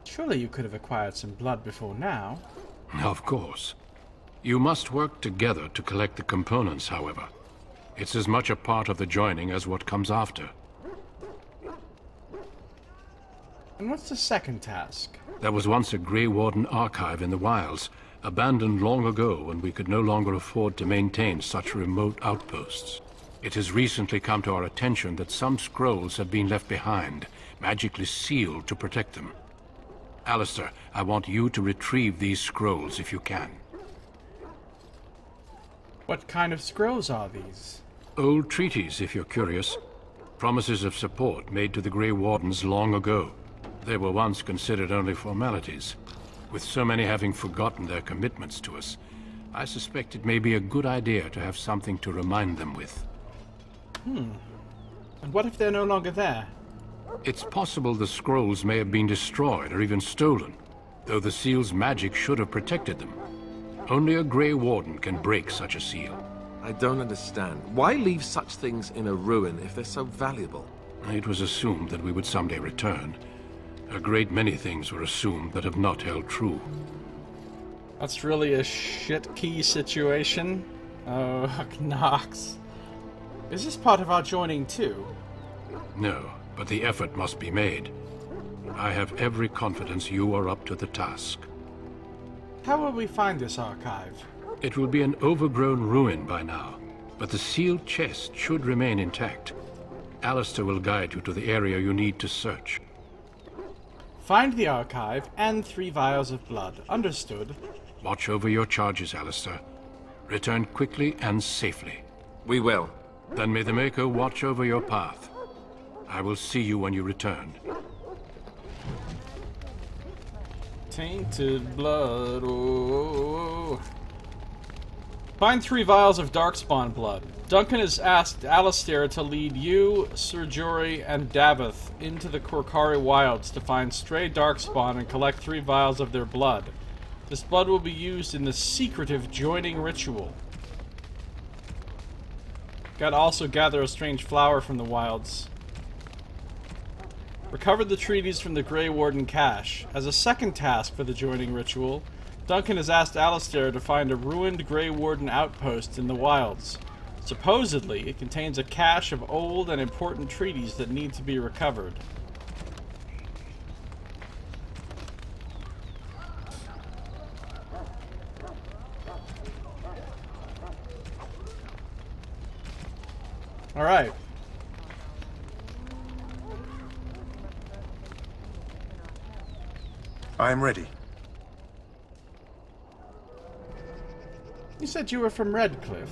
Surely you could have acquired some blood before now. Of course. You must work together to collect the components, however. It's as much a part of the joining as what comes after. And what's the second task? There was once a Grey Warden archive in the wilds, abandoned long ago when we could no longer afford to maintain such remote outposts. It has recently come to our attention that some scrolls have been left behind, magically sealed to protect them. Alistair, I want you to retrieve these scrolls if you can. What kind of scrolls are these? Old treaties, if you're curious. Promises of support made to the Grey Wardens long ago. They were once considered only formalities. With so many having forgotten their commitments to us, I suspect it may be a good idea to have something to remind them with. And what if they're no longer there? It's possible the scrolls may have been destroyed or even stolen, though the seal's magic should have protected them. Only a Grey Warden can break such a seal. I don't understand. Why leave such things in a ruin if they're so valuable? It was assumed that we would someday return. A great many things were assumed that have not held true. That's really a shit key situation. Oh, Knox. Is this part of our joining too? No, but the effort must be made. I have every confidence you are up to the task. How will we find this archive? It will be an overgrown ruin by now, but the sealed chest should remain intact. Alistair will guide you to the area you need to search. Find the archive and 3 vials of blood. Understood. Watch over your charges, Alistair. Return quickly and safely. We will. Then may the Maker watch over your path. I will see you when you return. Tainted blood, oh. Find 3 vials of Darkspawn blood. Duncan has asked Alistair to lead you, Sir Jory, and Davith into the Korkari wilds to find stray Darkspawn and collect 3 vials of their blood. This blood will be used in the secretive joining ritual. Gotta also gather a strange flower from the wilds. Recover the treaties from the Grey Warden cache. As a second task for the joining ritual, Duncan has asked Alistair to find a ruined Grey Warden outpost in the wilds. Supposedly, it contains a cache of old and important treaties that need to be recovered. Alright. I am ready. You said you were from Redcliffe.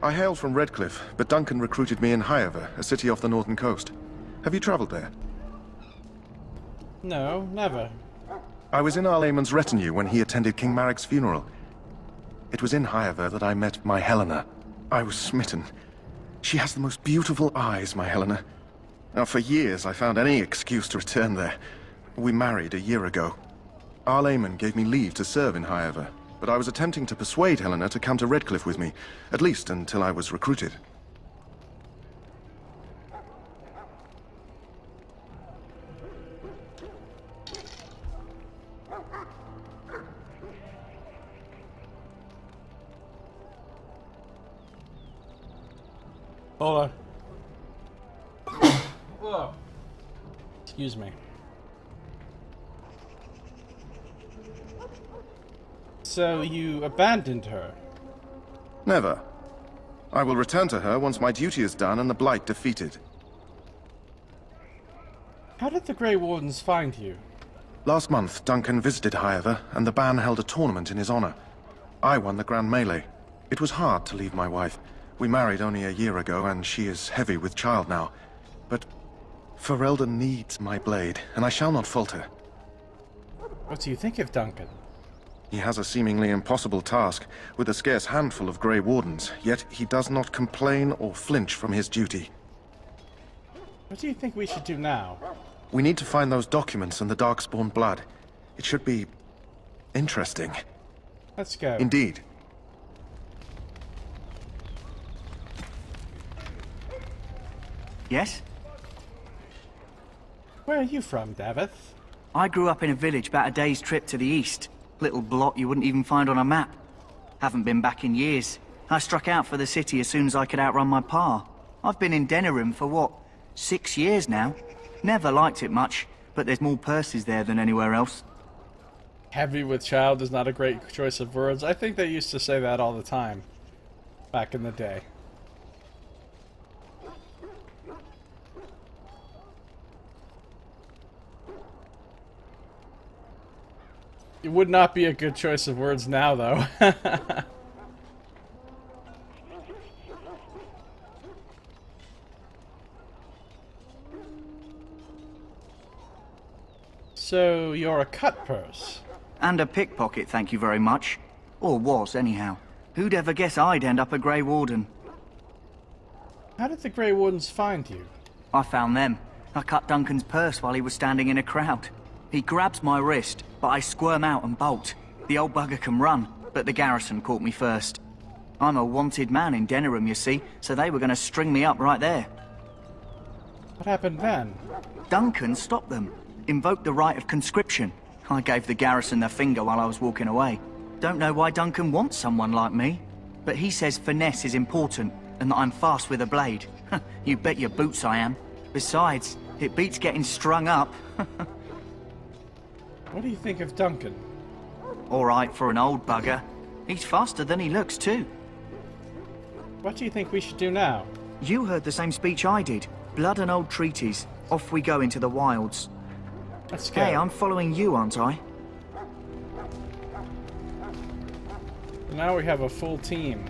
I hail from Redcliffe, but Duncan recruited me in Highever, a city off the northern coast. Have you traveled there? No, never. I was in Arlayman's retinue when he attended King Marek's funeral. It was in Highever that I met my Helena. I was smitten. She has the most beautiful eyes, my Helena. Now, for years, I found any excuse to return there. We married a year ago. Arlayman gave me leave to serve in Highever, but I was attempting to persuade Helena to come to Redcliffe with me, at least until I was recruited. Hold on. Whoa. Excuse me. So you abandoned her? Never. I will return to her once my duty is done and the Blight defeated. How did the Grey Wardens find you? Last month, Duncan visited Highever, and the band held a tournament in his honor. I won the Grand Melee. It was hard to leave my wife. We married only a year ago, and she is heavy with child now. But Ferelden needs my blade, and I shall not falter. What do you think of Duncan? He has a seemingly impossible task, with a scarce handful of Grey Wardens, yet he does not complain or flinch from his duty. What do you think we should do now? We need to find those documents and the Darkspawn blood. It should be interesting. Let's go. Indeed. Yes? Where are you from, Davith? I grew up in a village about a day's trip to the east. Little blot you wouldn't even find on a map. Haven't been back in years. I struck out for the city as soon as I could outrun my pa. I've been in Denerim for what, 6 years now? Never liked it much, but there's more purses there than anywhere else. Heavy with child is not a great choice of words. I think they used to say that all the time. Back in the day. It would not be a good choice of words now, though. So, you're a cut purse? And a pickpocket, thank you very much. Or was, anyhow. Who'd ever guess I'd end up a Grey Warden? How did the Grey Wardens find you? I found them. I cut Duncan's purse while he was standing in a crowd. He grabs my wrist, but I squirm out and bolt. The old bugger can run, but the garrison caught me first. I'm a wanted man in Denerim, you see, so they were going to string me up right there. What happened then? Duncan stopped them. Invoked the right of conscription. I gave the garrison the finger while I was walking away. Don't know why Duncan wants someone like me, but he says finesse is important and that I'm fast with a blade. You bet your boots I am. Besides, it beats getting strung up. What do you think of Duncan? All right for an old bugger. He's faster than he looks, too. What do you think we should do now? You heard the same speech I did. Blood and old treaties. Off we go into the wilds. Let's go. Hey, I'm following you, aren't I? Now we have a full team.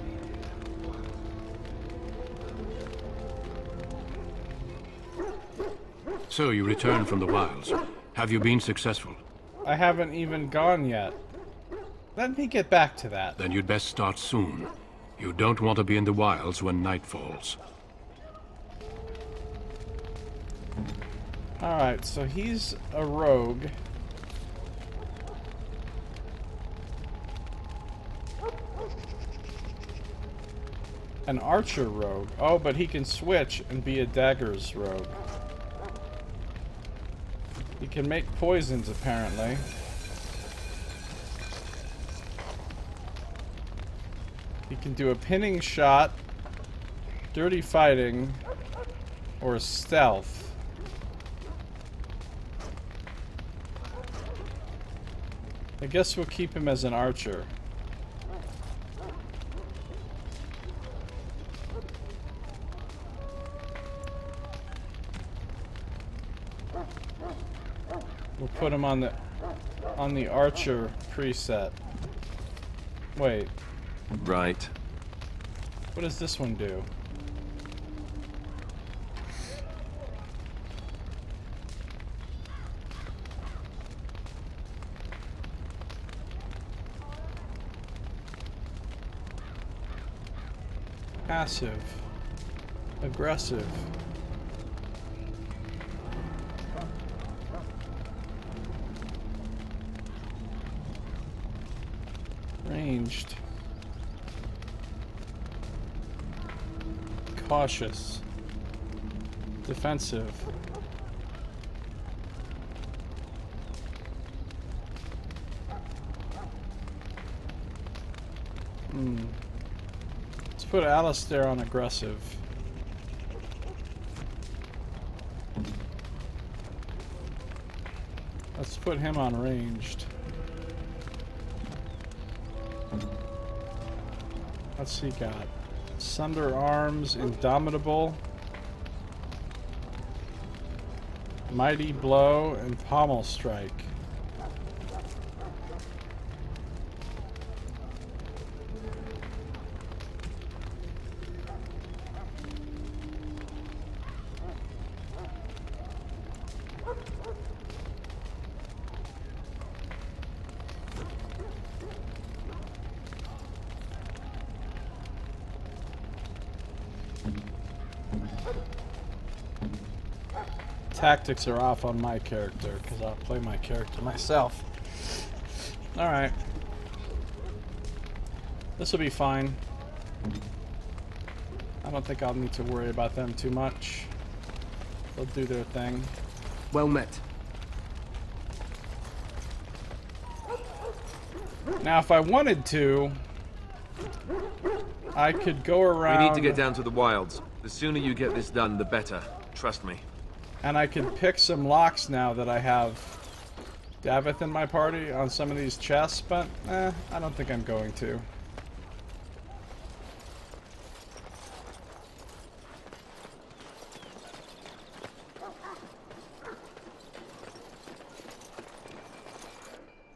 So you returned from the wilds. Have you been successful? I haven't even gone yet. Let me get back to that. Then you'd best start soon. You don't want to be in the wilds when night falls. Alright, so he's a rogue. An archer rogue. Oh, but he can switch and be a daggers rogue. He can make poisons, apparently. He can do a pinning shot, dirty fighting, or stealth. I guess we'll keep him as an archer. We'll put him on the archer preset. Wait. Right. What does this one do? Passive. Aggressive. Ranged. Cautious. Defensive. Let's put Alistair on aggressive. Let's put him on ranged. What's he got? Sunder Arms, Indomitable, Mighty Blow, and Pommel Strike. Tactics are off on my character because I'll play my character myself. Alright. This will be fine. I don't think I'll need to worry about them too much. They'll do their thing. Well met. Now, if I wanted to, I could go around... We need to get down to the wilds. The sooner you get this done, the better. Trust me. And I can pick some locks now that I have Davith in my party on some of these chests, but I don't think I'm going to.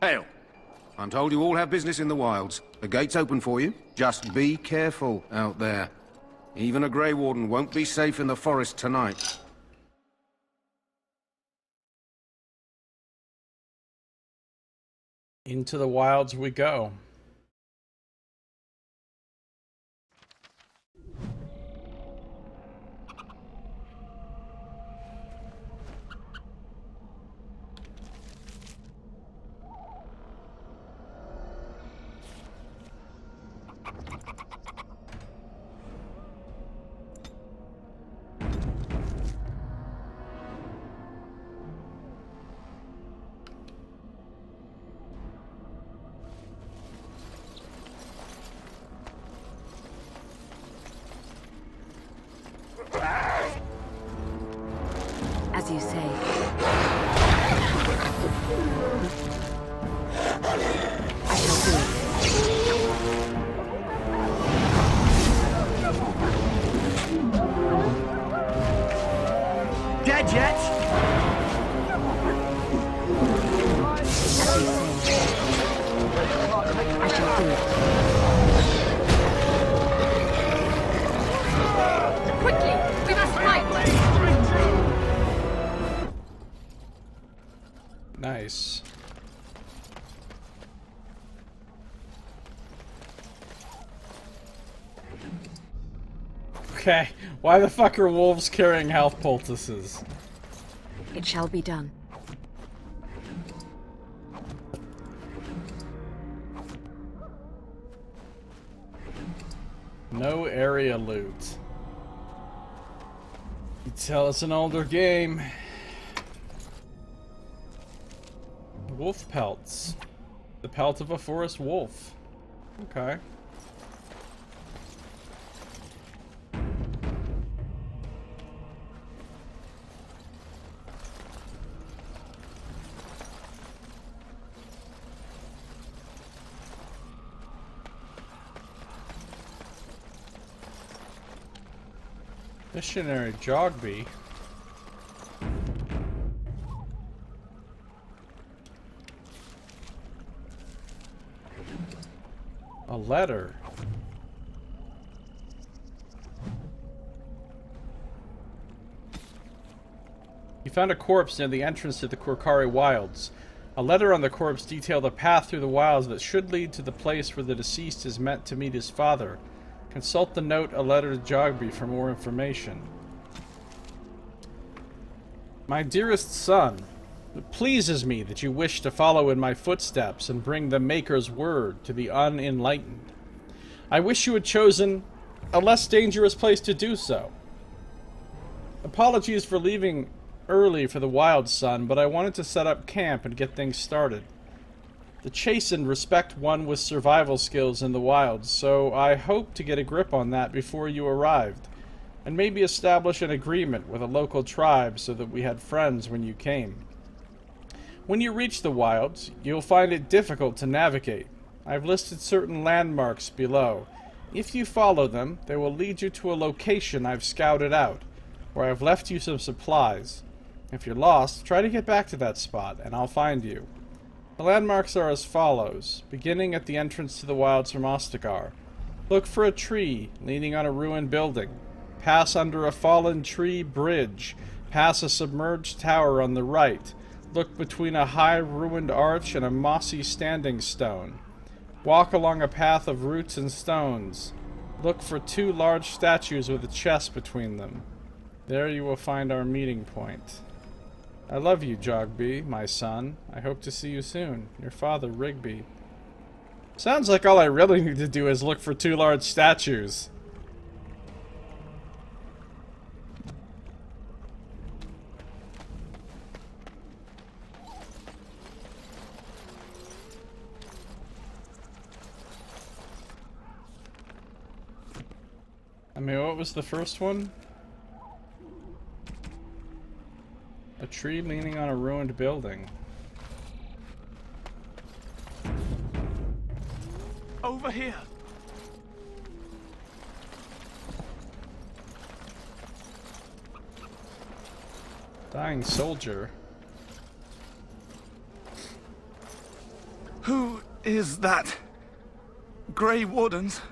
Hail. I'm told you all have business in the wilds. The gate's open for you. Just be careful out there. Even a Grey Warden won't be safe in the forest tonight. Into the wilds we go. Quickly! We must fight! Nice. Okay, why the fuck are wolves carrying health poultices? It shall be done. No area loot. You tell it's an older game. Wolf pelts. The pelt of a forest wolf. Okay. Missionary Jogby. A letter. You found a corpse near the entrance to the Korkari Wilds. A letter on the corpse detailed a path through the wilds that should lead to the place where the deceased is meant to meet his father. Consult the note, a letter to Jogby, for more information. My dearest son, it pleases me that you wish to follow in my footsteps and bring the Maker's word to the unenlightened. I wish you had chosen a less dangerous place to do so. Apologies for leaving early for the Wild, son, but I wanted to set up camp and get things started. The Chastened respect one with survival skills in the wilds, so I hope to get a grip on that before you arrived, and maybe establish an agreement with a local tribe so that we had friends when you came. When you reach the wilds, you'll find it difficult to navigate. I've listed certain landmarks below. If you follow them, they will lead you to a location I've scouted out, where I've left you some supplies. If you're lost, try to get back to that spot, and I'll find you. The landmarks are as follows, beginning at the entrance to the wilds from Ostagar. Look for a tree leaning on a ruined building. Pass under a fallen tree bridge. Pass a submerged tower on the right. Look between a high ruined arch and a mossy standing stone. Walk along a path of roots and stones. Look for 2 large statues with a chest between them. There you will find our meeting point. I love you, Jogby, my son. I hope to see you soon. Your father, Rigby. Sounds like all I really need to do is look for 2 large statues. I mean, what was the first one? A tree leaning on a ruined building. Over here. Dying soldier. Who is that? Grey Wardens?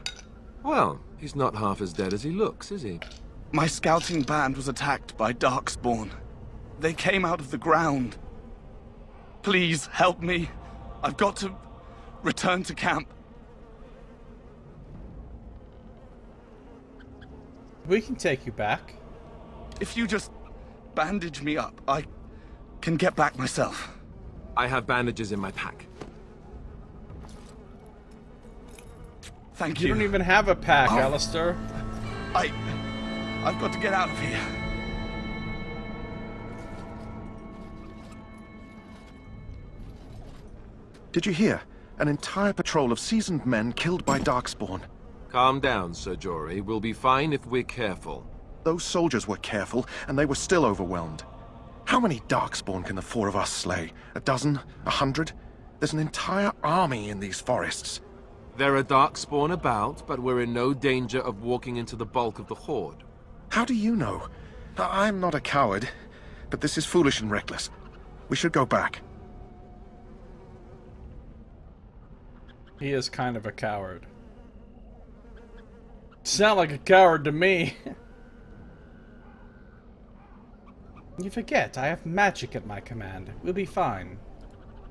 Well, he's not half as dead as he looks, is he? My scouting band was attacked by Darkspawn. They came out of the ground. Please help me. I've got to return to camp. We can take you back. If you just bandage me up, I can get back myself. I have bandages in my pack. Thank you. You don't even have a pack, Oh. Alistair. I've got to get out of here. Did you hear? An entire patrol of seasoned men killed by Darkspawn. Calm down, Sir Jory. We'll be fine if we're careful. Those soldiers were careful, and they were still overwhelmed. How many Darkspawn can the 4 of us slay? 12? 100? There's an entire army in these forests. There are Darkspawn about, but we're in no danger of walking into the bulk of the Horde. How do you know? I'm not a coward, but this is foolish and reckless. We should go back. He is kind of a coward. Sound like a coward to me. You forget, I have magic at my command. We'll be fine.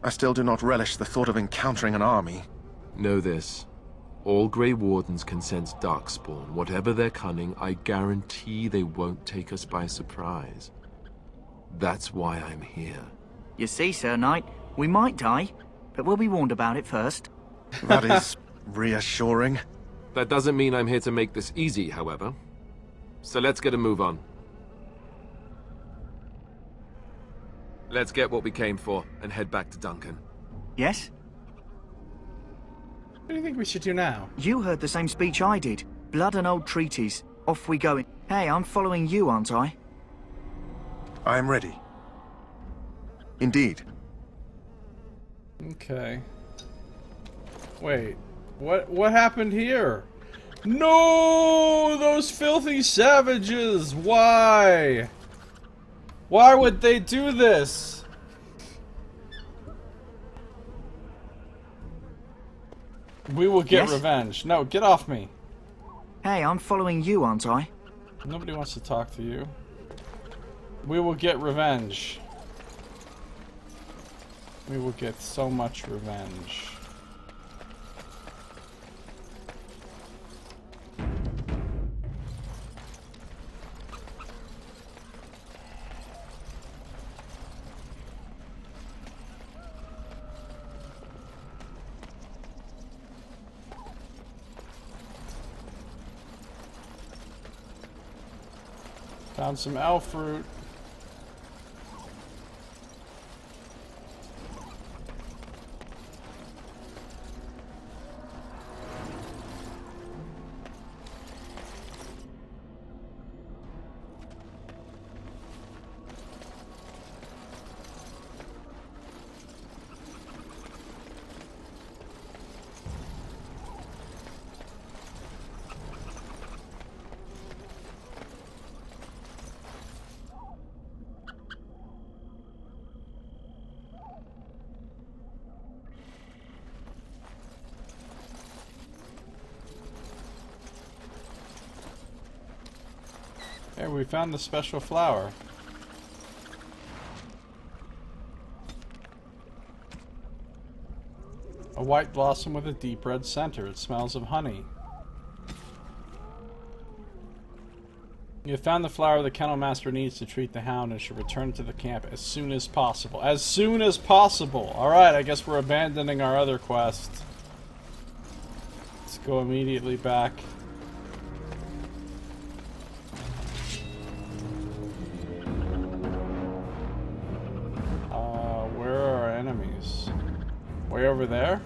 I still do not relish the thought of encountering an army. Know this. All Grey Wardens can sense Darkspawn. Whatever their cunning, I guarantee they won't take us by surprise. That's why I'm here. You see, Sir Knight, we might die, but we'll be warned about it first. That is reassuring. That doesn't mean I'm here to make this easy, however. So let's get a move on. Let's get what we came for and head back to Duncan. Yes? What do you think we should do now? You heard the same speech I did. Blood and old treaties. Off we go. Hey, I'm following you, aren't I? I am ready. Indeed. Okay. Wait. What happened here? No! Those filthy savages! Why? Why would they do this? We will get revenge. No, get off me. Hey, I'm following you, aren't I? Nobody wants to talk to you. We will get revenge. We will get so much revenge. Found some elf fruit. There, we found the special flower. A white blossom with a deep red center. It smells of honey. You have found the flower the kennel master needs to treat the hound and should return to the camp as soon as possible. As soon as possible! Alright, I guess we're abandoning our other quest. Let's go immediately back. Where are our enemies? Way over there?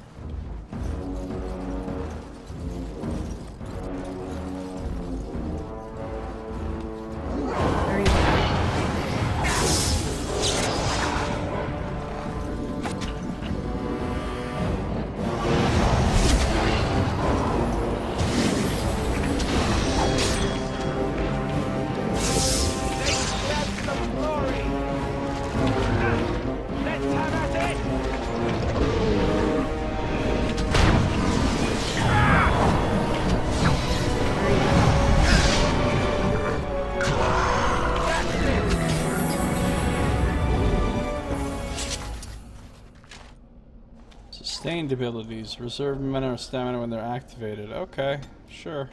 Sustained abilities. Reserve mana or stamina when they're activated. Okay, sure.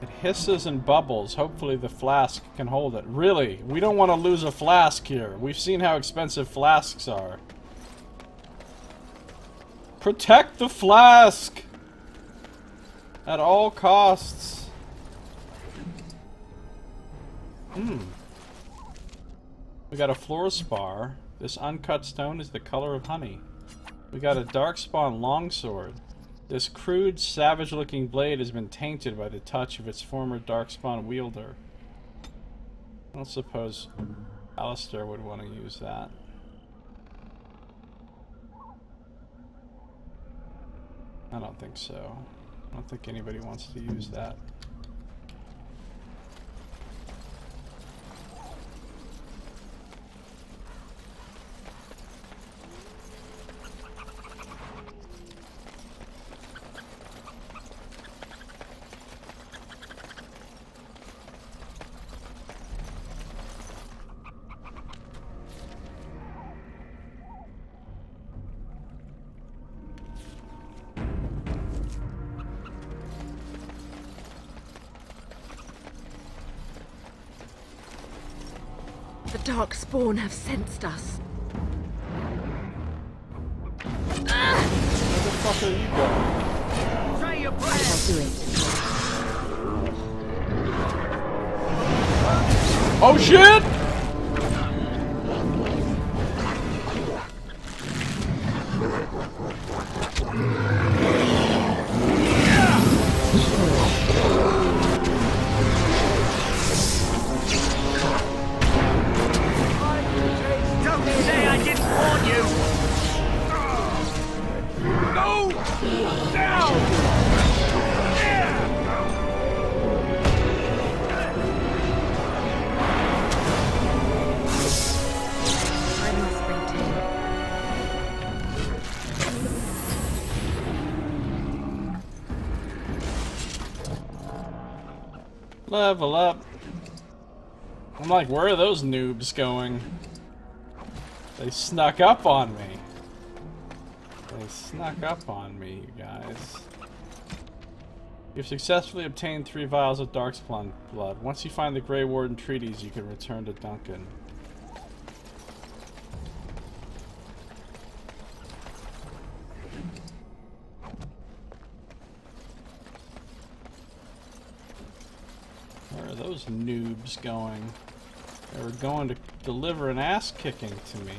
It hisses and bubbles. Hopefully the flask can hold it. Really? We don't want to lose a flask here. We've seen how expensive flasks are. Protect the flask! At all costs. We got a fluorspar. This uncut stone is the color of honey. We got a darkspawn longsword. This crude, savage-looking blade has been tainted by the touch of its former darkspawn wielder. I don't suppose Alistair would want to use that. I don't think so. I don't think anybody wants to use that. The Darkspawn have sensed us. Where the fuck are you going? Say your prayer. I'll do it. Oh shit! Don't say I didn't warn you! Go down! I must maintain. Level up. I'm like, where are those noobs going? They snuck up on me. They snuck up on me, you guys. You've successfully obtained 3 vials of Darkspawn blood. Once you find the Grey Warden treaties, you can return to Duncan. Where are those noobs going? They were going to deliver an ass kicking to me.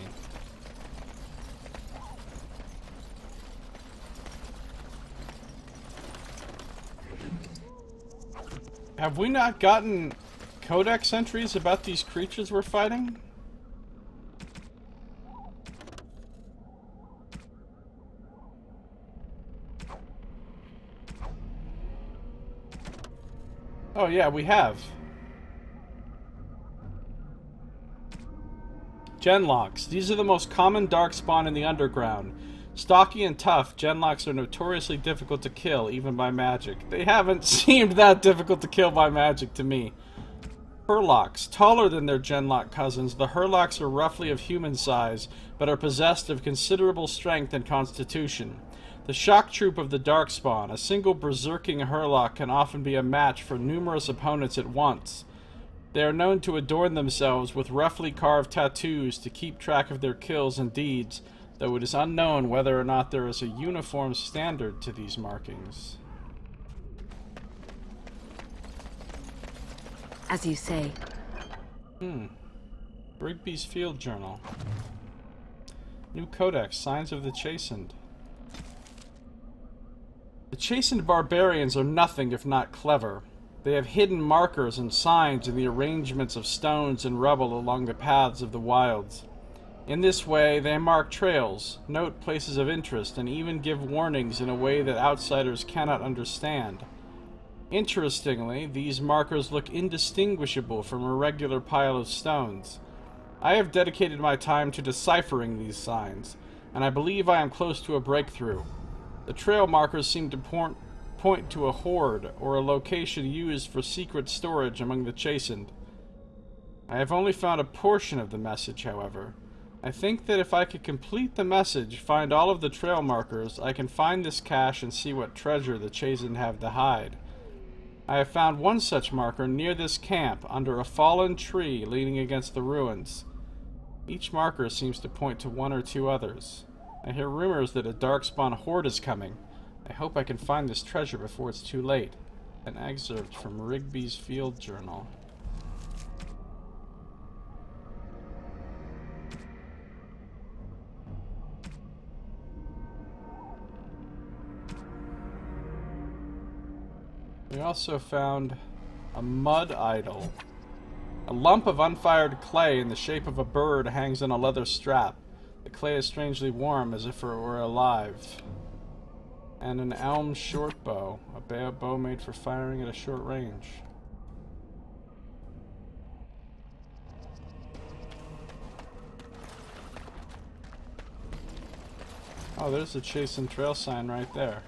Have we not gotten codex entries about these creatures we're fighting? Oh yeah, we have. Genlocks. These are the most common darkspawn in the underground. Stocky and tough, Genlocks are notoriously difficult to kill, even by magic. They haven't seemed that difficult to kill by magic to me. Hurlocks. Taller than their Genlock cousins, the Hurlocks are roughly of human size, but are possessed of considerable strength and constitution. The shock troop of the Darkspawn. A single berserking Hurlock can often be a match for numerous opponents at once. They are known to adorn themselves with roughly carved tattoos to keep track of their kills and deeds, though it is unknown whether or not there is a uniform standard to these markings. As you say. Rigby's Field Journal. New Codex, Signs of the Chastened. The Chastened Barbarians are nothing if not clever. They have hidden markers and signs in the arrangements of stones and rubble along the paths of the wilds. In this way, they mark trails, note places of interest, and even give warnings in a way that outsiders cannot understand. Interestingly, these markers look indistinguishable from a regular pile of stones. I have dedicated my time to deciphering these signs, and I believe I am close to a breakthrough. The trail markers seem to point to a hoard or a location used for secret storage among the Chastened. I have only found a portion of the message, however. I think that if I could complete the message, find all of the trail markers, I can find this cache and see what treasure the Chastened have to hide. I have found one such marker near this camp, under a fallen tree leaning against the ruins. Each marker seems to point to one or two others. I hear rumors that a Darkspawn horde is coming. I hope I can find this treasure before it's too late. An excerpt from Rigby's Field Journal. We also found a mud idol. A lump of unfired clay in the shape of a bird hangs on a leather strap. The clay is strangely warm, as if it were alive. And an elm short bow, a bow made for firing at a short range. Oh, there's the Chastened Trail sign right there.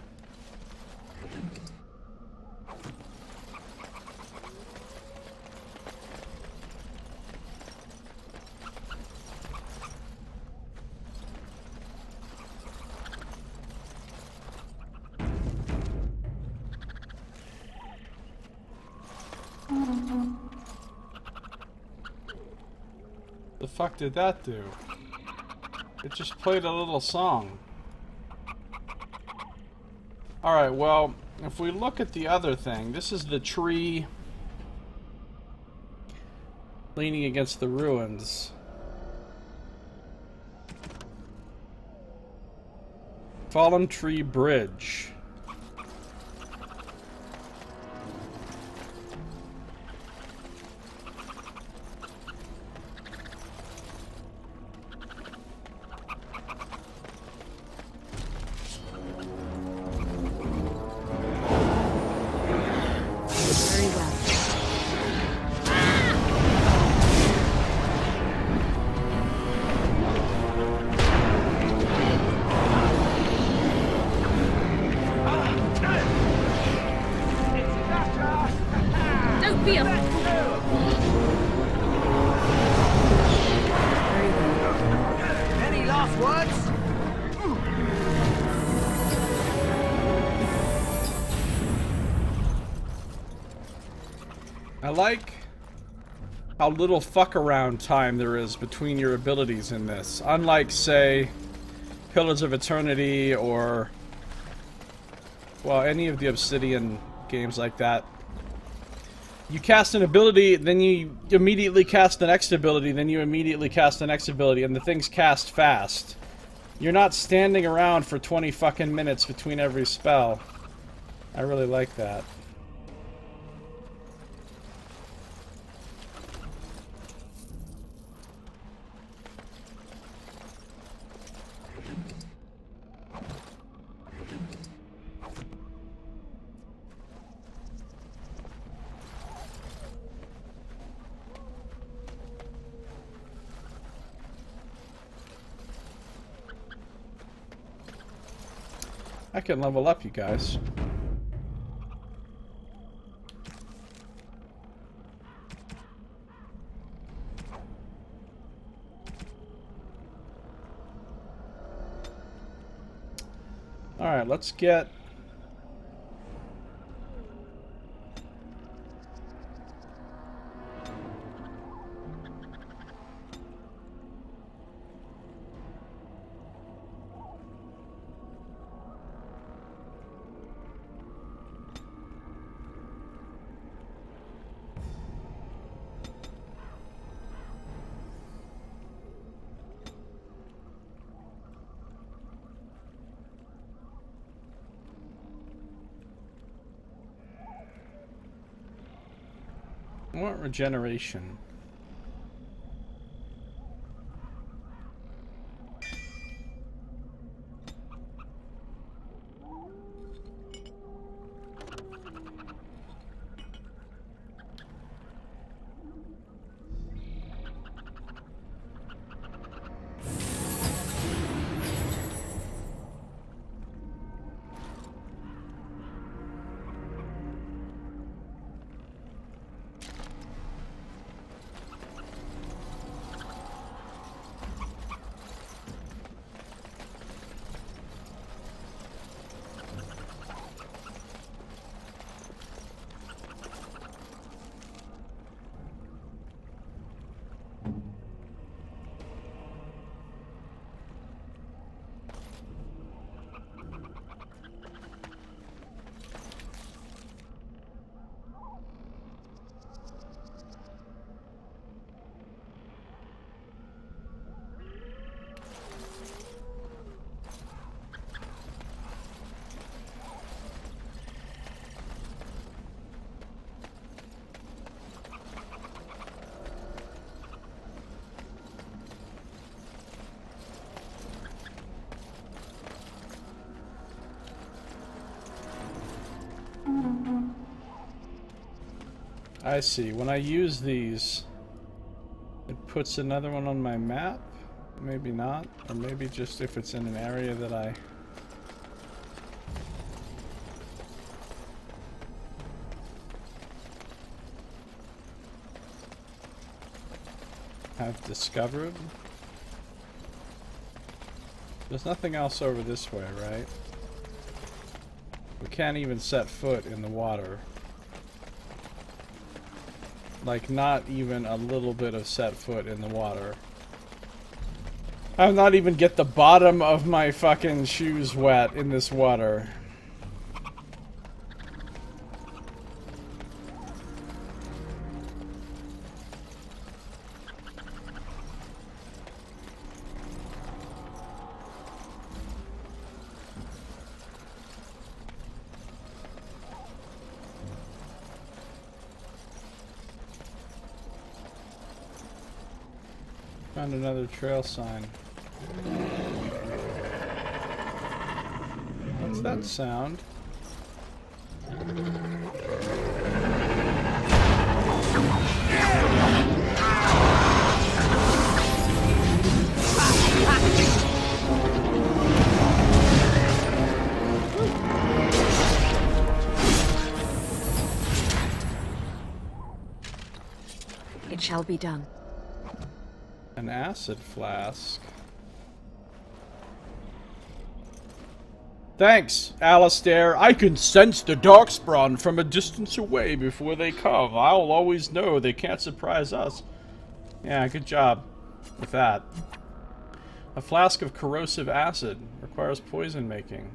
fuck did that do? It just played a little song. Alright, well, if we look at the other thing, this is the tree leaning against the ruins. Fallen Tree Bridge. Any last words? I like how little fuck around time there is between your abilities in this. Unlike, say, Pillars of Eternity or, well, any of the Obsidian games like that. You cast an ability, then you immediately cast the next ability, then you immediately cast the next ability, and the things cast fast. You're not standing around for 20 fucking minutes between every spell. I really like that. I can level up, you guys. Alright, let's get... I want regeneration. I see. When I use these, it puts another one on my map? Maybe not. Or maybe just if it's in an area that I... have discovered. There's nothing else over this way, right? We can't even set foot in the water. Like, not even a little bit of set foot in the water. I'll not even get the bottom of my fucking shoes wet in this water. Found another trail sign. What's that sound? It shall be done. An acid flask. Thanks, Alistair. I can sense the darkspawn from a distance away before they come. I'll always know they can't surprise us. Yeah, good job with that. A flask of corrosive acid requires poison making.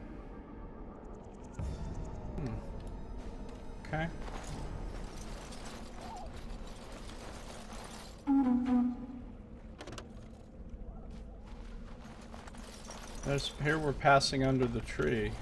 Okay. Here we're passing under the tree.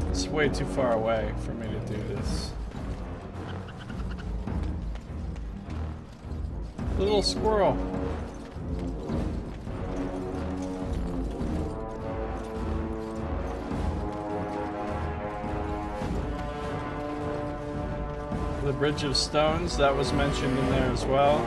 It's way too far away for me to do this. Little squirrel. The Bridge of Stones, that was mentioned in there as well.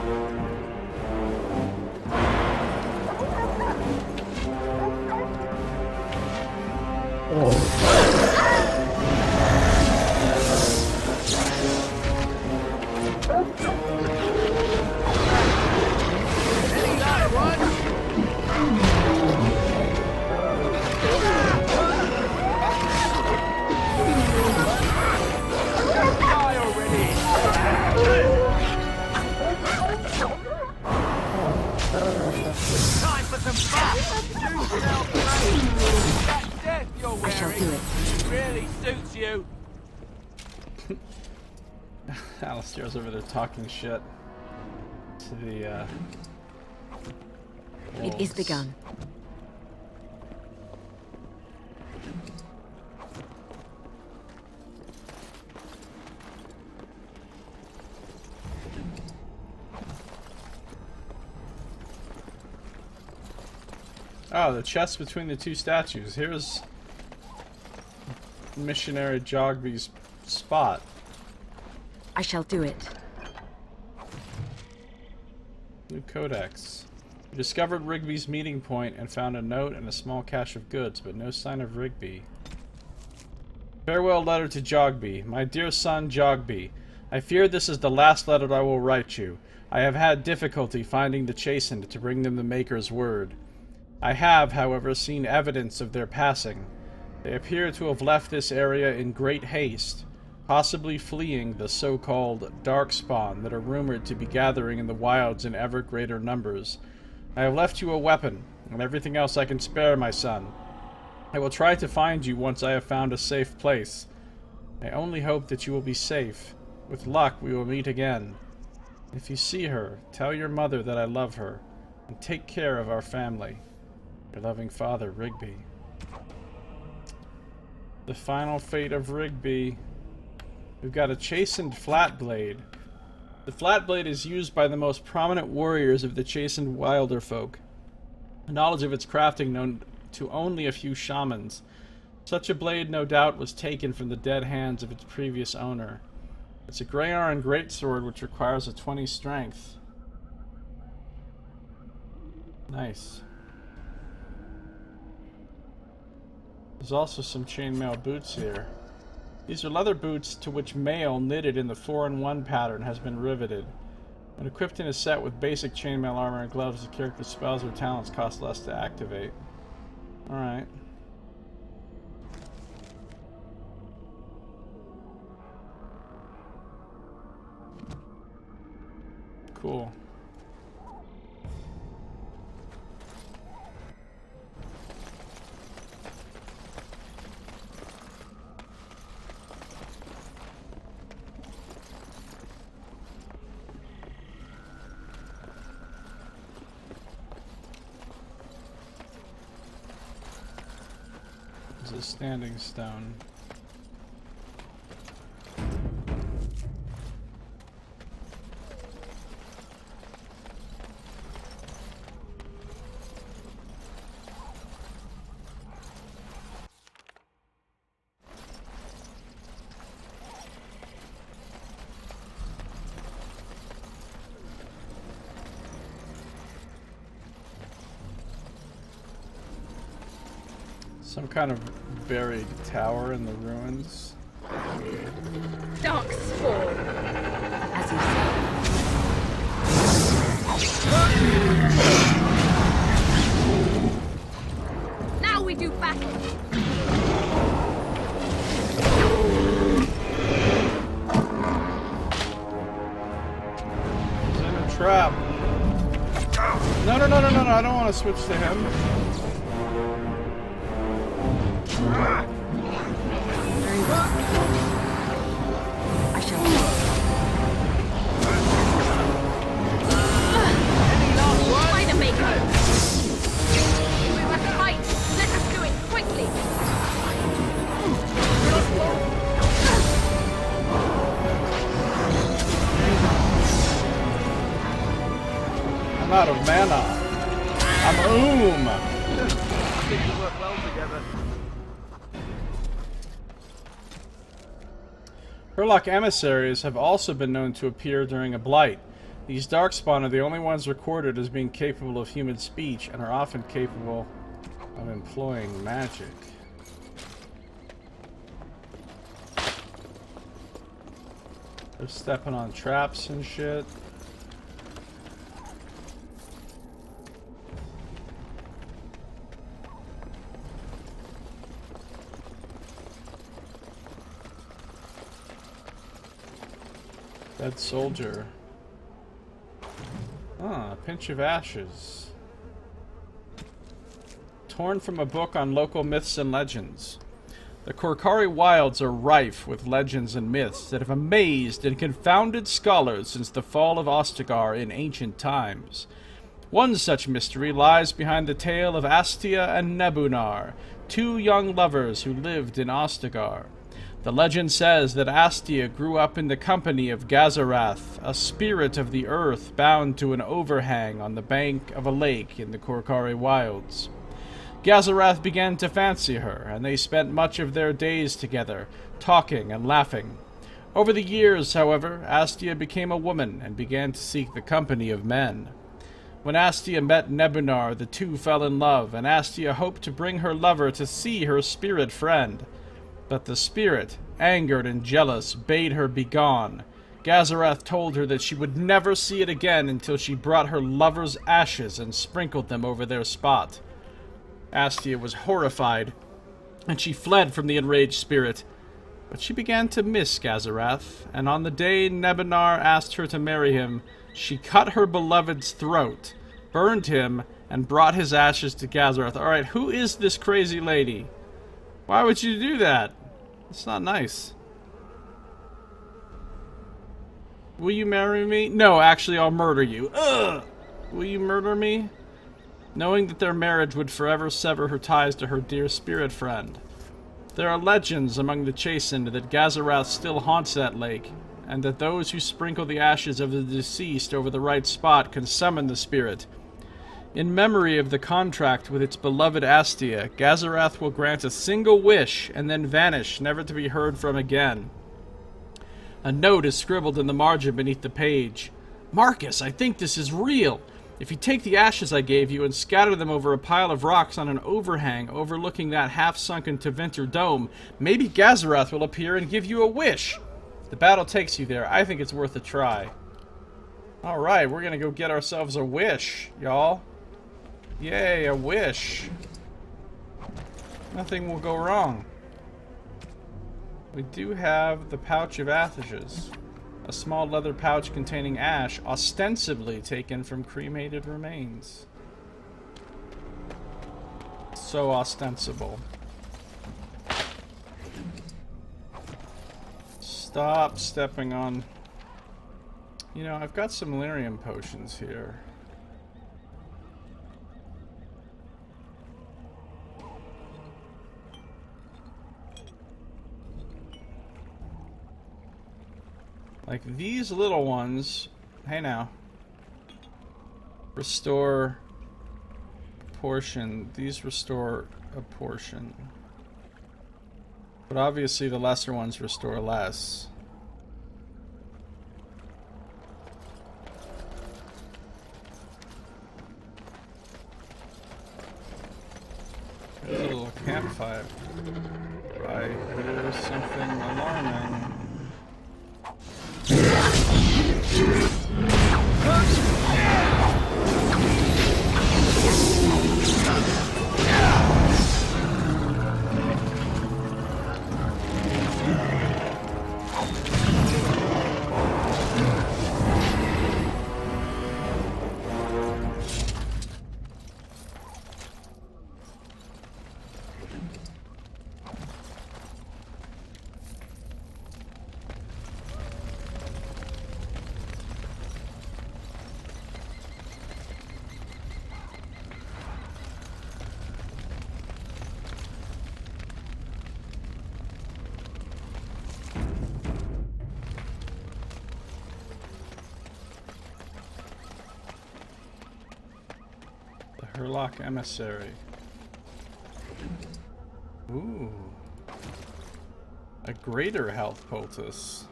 I shall do it. Really suits you. Alistair's over there talking shit to the It is begun. Oh, the chest between the two statues. Here's Missionary Jogby's spot. I shall do it. New codex. We discovered Rigby's meeting point and found a note and a small cache of goods, but no sign of Rigby. Farewell letter to Jogby. My dear son Jogby, I fear this is the last letter I will write you. I have had difficulty finding the Chastened to bring them the Maker's word. I have, however, seen evidence of their passing. They appear to have left this area in great haste, possibly fleeing the so-called darkspawn that are rumored to be gathering in the wilds in ever greater numbers. I have left you a weapon, and everything else I can spare, my son. I will try to find you once I have found a safe place. I only hope that you will be safe. With luck, we will meet again. If you see her, tell your mother that I love her, and take care of our family. Your loving father, Rigby. The final fate of Rigby. We've got a chastened flat blade. The flat blade is used by the most prominent warriors of the chastened wilder folk. The knowledge of its crafting known to only a few shamans. Such a blade, no doubt, was taken from the dead hands of its previous owner. It's a gray iron greatsword which requires a 20 strength. Nice. There's also some chainmail boots here. These are leather boots to which mail knitted in the 4-in-1 pattern has been riveted. When equipped in a set with basic chainmail armor and gloves, the character's spells or talents cost less to activate. Alright. Cool. It's a standing stone. Some kind of buried tower in the ruins. Dark spawn. As he said. Now we do battle. He's in a trap. No, no, no, no, no, no, I don't want to switch to him. I shall. Try to make it. We must fight. Let us do it quickly. I'm out of mana. I'm Things work well together. Hurlock emissaries have also been known to appear during a blight. These darkspawn are the only ones recorded as being capable of human speech and are often capable of employing magic. They're stepping on traps and shit. Dead soldier. Ah, a pinch of ashes. Torn from a book on local myths and legends. The Korkari wilds are rife with legends and myths that have amazed and confounded scholars since the fall of Ostagar in ancient times. One such mystery lies behind the tale of Astia and Nebunar, two young lovers who lived in Ostagar. The legend says that Astia grew up in the company of Gazarath, a spirit of the earth bound to an overhang on the bank of a lake in the Korkari wilds. Gazarath began to fancy her, and they spent much of their days together, talking and laughing. Over the years, however, Astia became a woman and began to seek the company of men. When Astia met Nebunar, the two fell in love, and Astia hoped to bring her lover to see her spirit friend. But the spirit, angered and jealous, bade her begone. Gazarath told her that she would never see it again until she brought her lover's ashes and sprinkled them over their spot. Astia was horrified, and she fled from the enraged spirit. But she began to miss Gazarath, and on the day Nebunar asked her to marry him, she cut her beloved's throat, burned him, and brought his ashes to Gazarath. Alright, who is this crazy lady? Why would you do that? It's not nice. Will you marry me? No, actually, I'll murder you. Ugh! Will you murder me? Knowing that their marriage would forever sever her ties to her dear spirit friend. There are legends among the chastened that Gazarath still haunts that lake, and that those who sprinkle the ashes of the deceased over the right spot can summon the spirit. In memory of the contract with its beloved Astia, Gazarath will grant a single wish and then vanish, never to be heard from again. A note is scribbled in the margin beneath the page. Marcus, I think this is real. If you take the ashes I gave you and scatter them over a pile of rocks on an overhang overlooking that half-sunken Tevinter dome, maybe Gazarath will appear and give you a wish. If the battle takes you there, I think it's worth a try. Alright, we're gonna go get ourselves a wish, y'all. Yay, a wish. Nothing will go wrong. We do have the Pouch of Ashes. A small leather pouch containing ash, ostensibly taken from cremated remains. So ostensible. Stop stepping on... You know, I've got some lyrium potions here. Like these little ones, hey now, restore a portion. These restore a portion. But obviously the lesser ones restore less. There's a little campfire. I hear something alarming. Herlock Emissary. Ooh. A greater health poultice.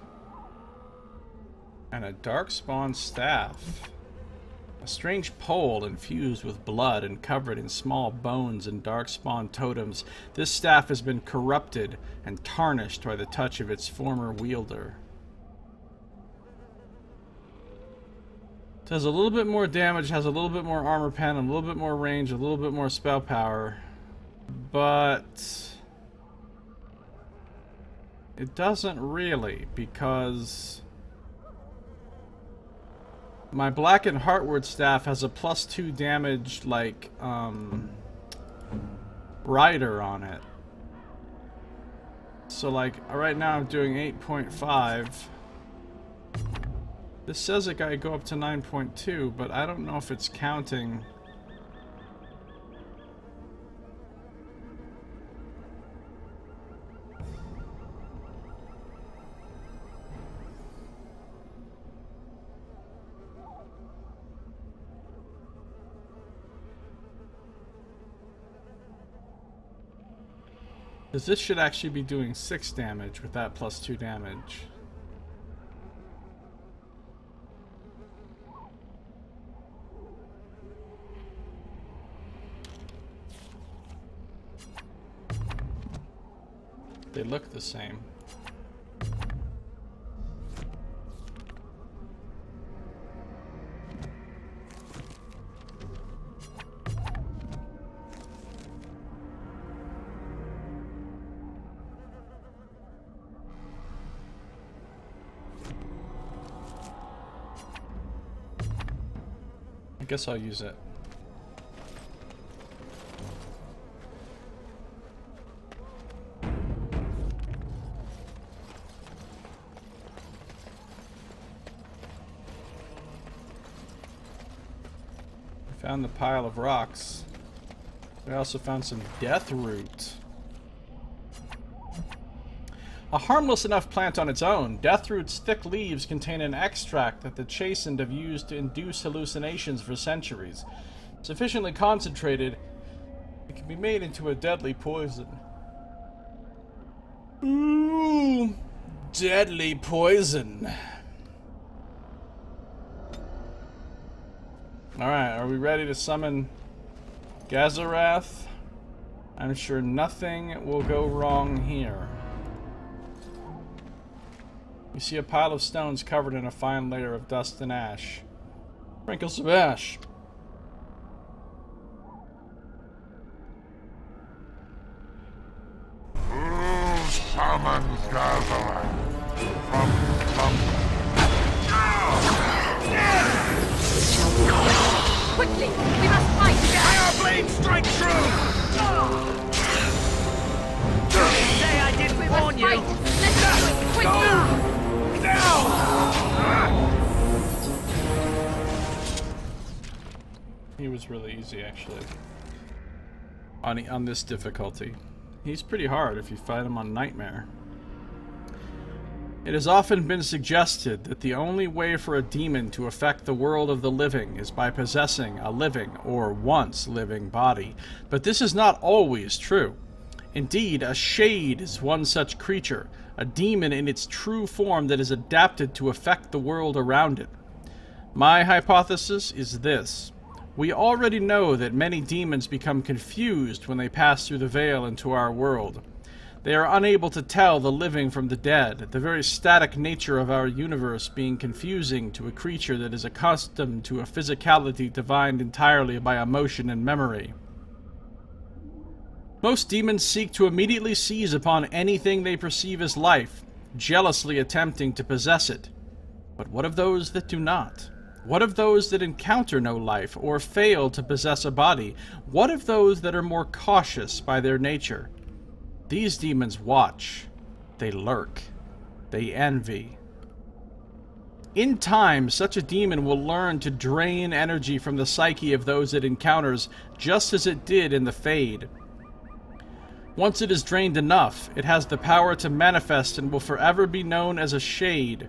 And a darkspawn staff. A strange pole infused with blood and covered in small bones and darkspawn totems. This staff has been corrupted and tarnished by the touch of its former wielder. Does a little bit more damage, has a little bit more armor pen, a little bit more range, a little bit more spell power. But it doesn't really, because my Blackened Heartward staff has a +2 damage, like, rider on it. So, like, right now I'm doing 8.5. This says it gotta go up to 9.2, but I don't know if it's counting. Because this should actually be doing 6 damage with that +2 damage. They look the same. I guess I'll use it. Found the pile of rocks. We also found some death root. A harmless enough plant on its own, deathroot's thick leaves contain an extract that the chastened have used to induce hallucinations for centuries. Sufficiently concentrated, it can be made into a deadly poison. Ooh, deadly poison. Alright, are we ready to summon Gazarath? I'm sure nothing will go wrong here. You see a pile of stones covered in a fine layer of dust and ash. Sprinkles of ash. Who summons Gazarath from slumber? Quickly! We must fight! May our blade strike true! Say I didn't warn you! Let's do it! Quickly! He was really easy, actually. On this difficulty. He's pretty hard if you fight him on Nightmare. It has often been suggested that the only way for a demon to affect the world of the living is by possessing a living, or once living, body. But this is not always true. Indeed, a shade is one such creature, a demon in its true form that is adapted to affect the world around it. My hypothesis is this. We already know that many demons become confused when they pass through the veil into our world. They are unable to tell the living from the dead, the very static nature of our universe being confusing to a creature that is accustomed to a physicality defined entirely by emotion and memory. Most demons seek to immediately seize upon anything they perceive as life, jealously attempting to possess it. But what of those that do not? What of those that encounter no life or fail to possess a body? What of those that are more cautious by their nature? These demons watch, they lurk, they envy. In time, such a demon will learn to drain energy from the psyche of those it encounters, just as it did in the Fade. Once it is drained enough, it has the power to manifest and will forever be known as a shade.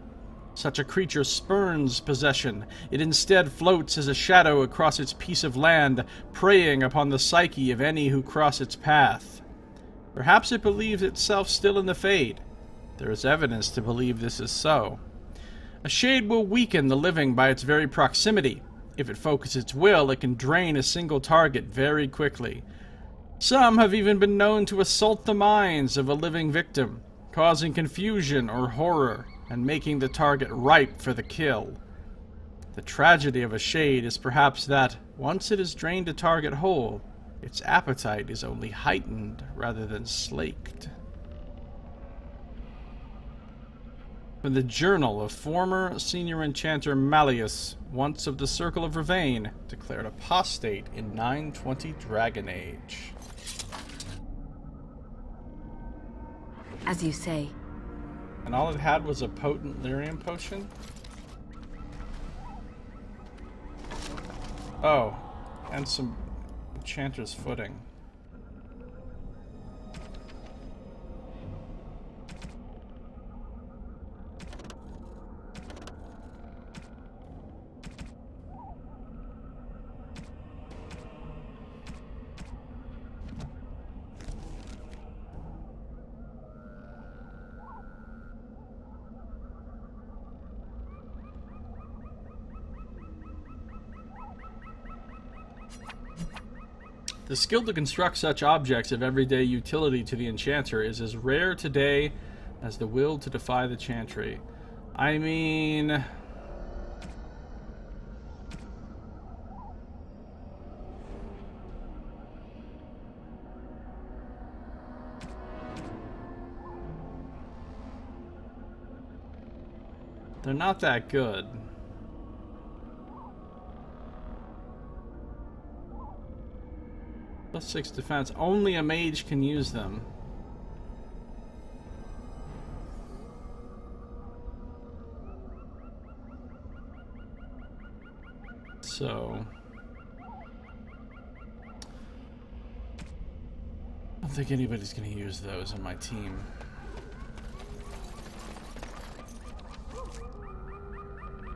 Such a creature spurns possession. It instead floats as a shadow across its piece of land, preying upon the psyche of any who cross its path. Perhaps it believes itself still in the Fade. There is evidence to believe this is so. A shade will weaken the living by its very proximity. If it focuses its will, it can drain a single target very quickly. Some have even been known to assault the minds of a living victim, causing confusion or horror, and making the target ripe for the kill. The tragedy of a shade is perhaps that, once it has drained a target whole, its appetite is only heightened rather than slaked. From the journal of former senior enchanter Malleus, once of the Circle of Ravane, declared apostate in 920 Dragon Age. As you say. And all it had was a potent lyrium potion? Oh, and some Enchanter's Footing. The skill to construct such objects of everyday utility to the enchanter is as rare today as the will to defy the chantry. I mean... they're not that good. +6 defense. Only a mage can use them. So... I don't think anybody's going to use those on my team.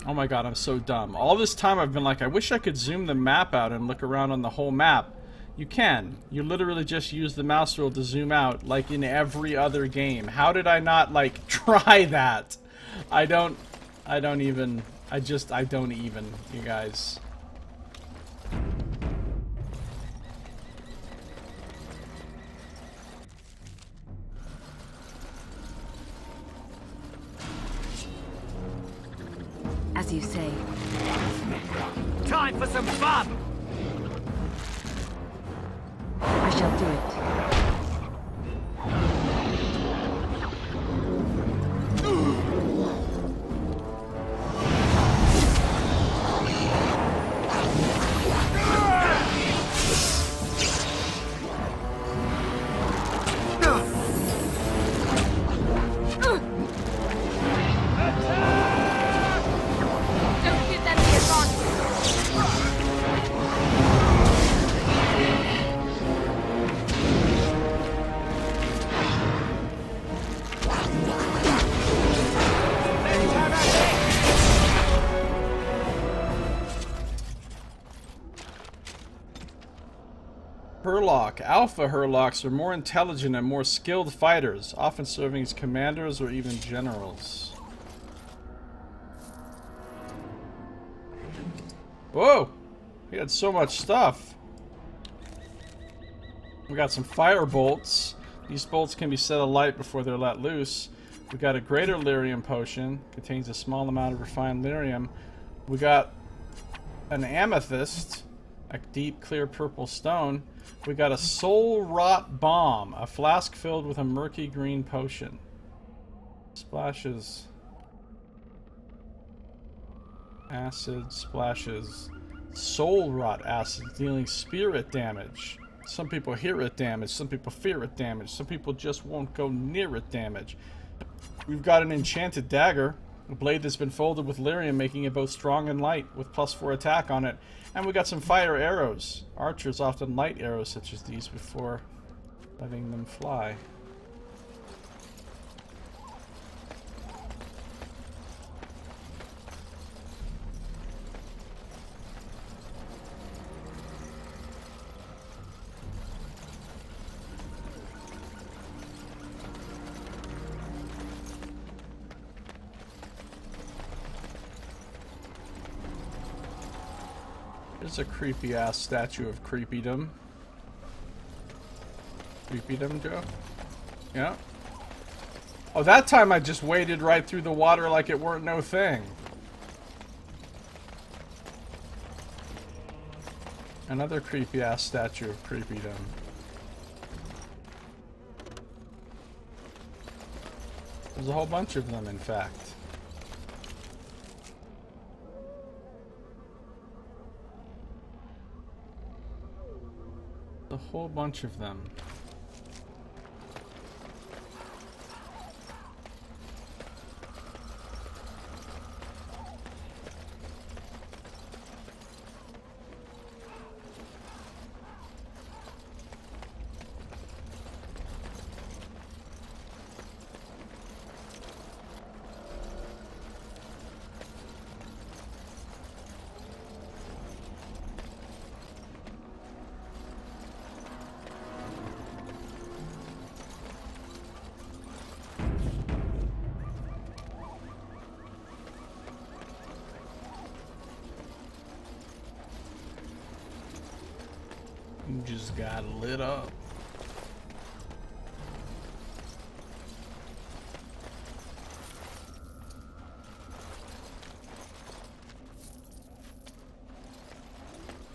Oh my god, I'm so dumb. All this time I've been like, I wish I could zoom the map out and look around on the whole map. You can. You literally just use the mouse wheel to zoom out, like in every other game. How did I not, like, try that? I don't even, you guys. As you say. Time for some fun! I shall do it. Hurlock. Alpha Hurlocks are more intelligent and more skilled fighters, often serving as commanders or even generals. Whoa! We had so much stuff. We got some fire bolts. These bolts can be set alight before they're let loose. We got a greater lyrium potion. Contains a small amount of refined lyrium. We got an amethyst, a deep clear purple stone. We got a soul rot bomb, a flask filled with a murky green potion. Splashes. Acid splashes. Soul rot acid dealing spirit damage. Some people hear it damage, some people fear it damage, some people just won't go near it damage. We've got an enchanted dagger, a blade that's been folded with lyrium, making it both strong and light, with +4 attack on it. And we got some fire arrows. Archers often light arrows such as these before letting them fly. There's a creepy-ass statue of creepydom. Creepydom, Joe? Yeah. Oh, that time I just waded right through the water like it weren't no thing. Another creepy-ass statue of creepydom. There's a whole bunch of them, in fact. A whole bunch of them. Just got lit up.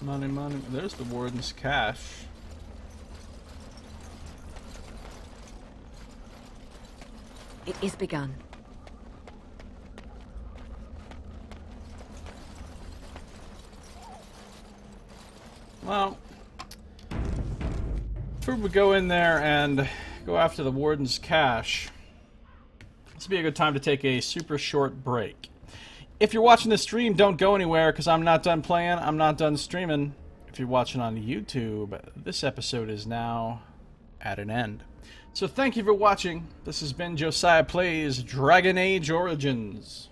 Money, money. There's the warden's cash. It is begun. Well, before we go in there and go after the warden's cache, this would be a good time to take a super short break. If you're watching the stream, don't go anywhere because I'm not done playing, I'm not done streaming. If you're watching on YouTube, this episode is now at an end. So thank you for watching. This has been Josiah Plays Dragon Age Origins.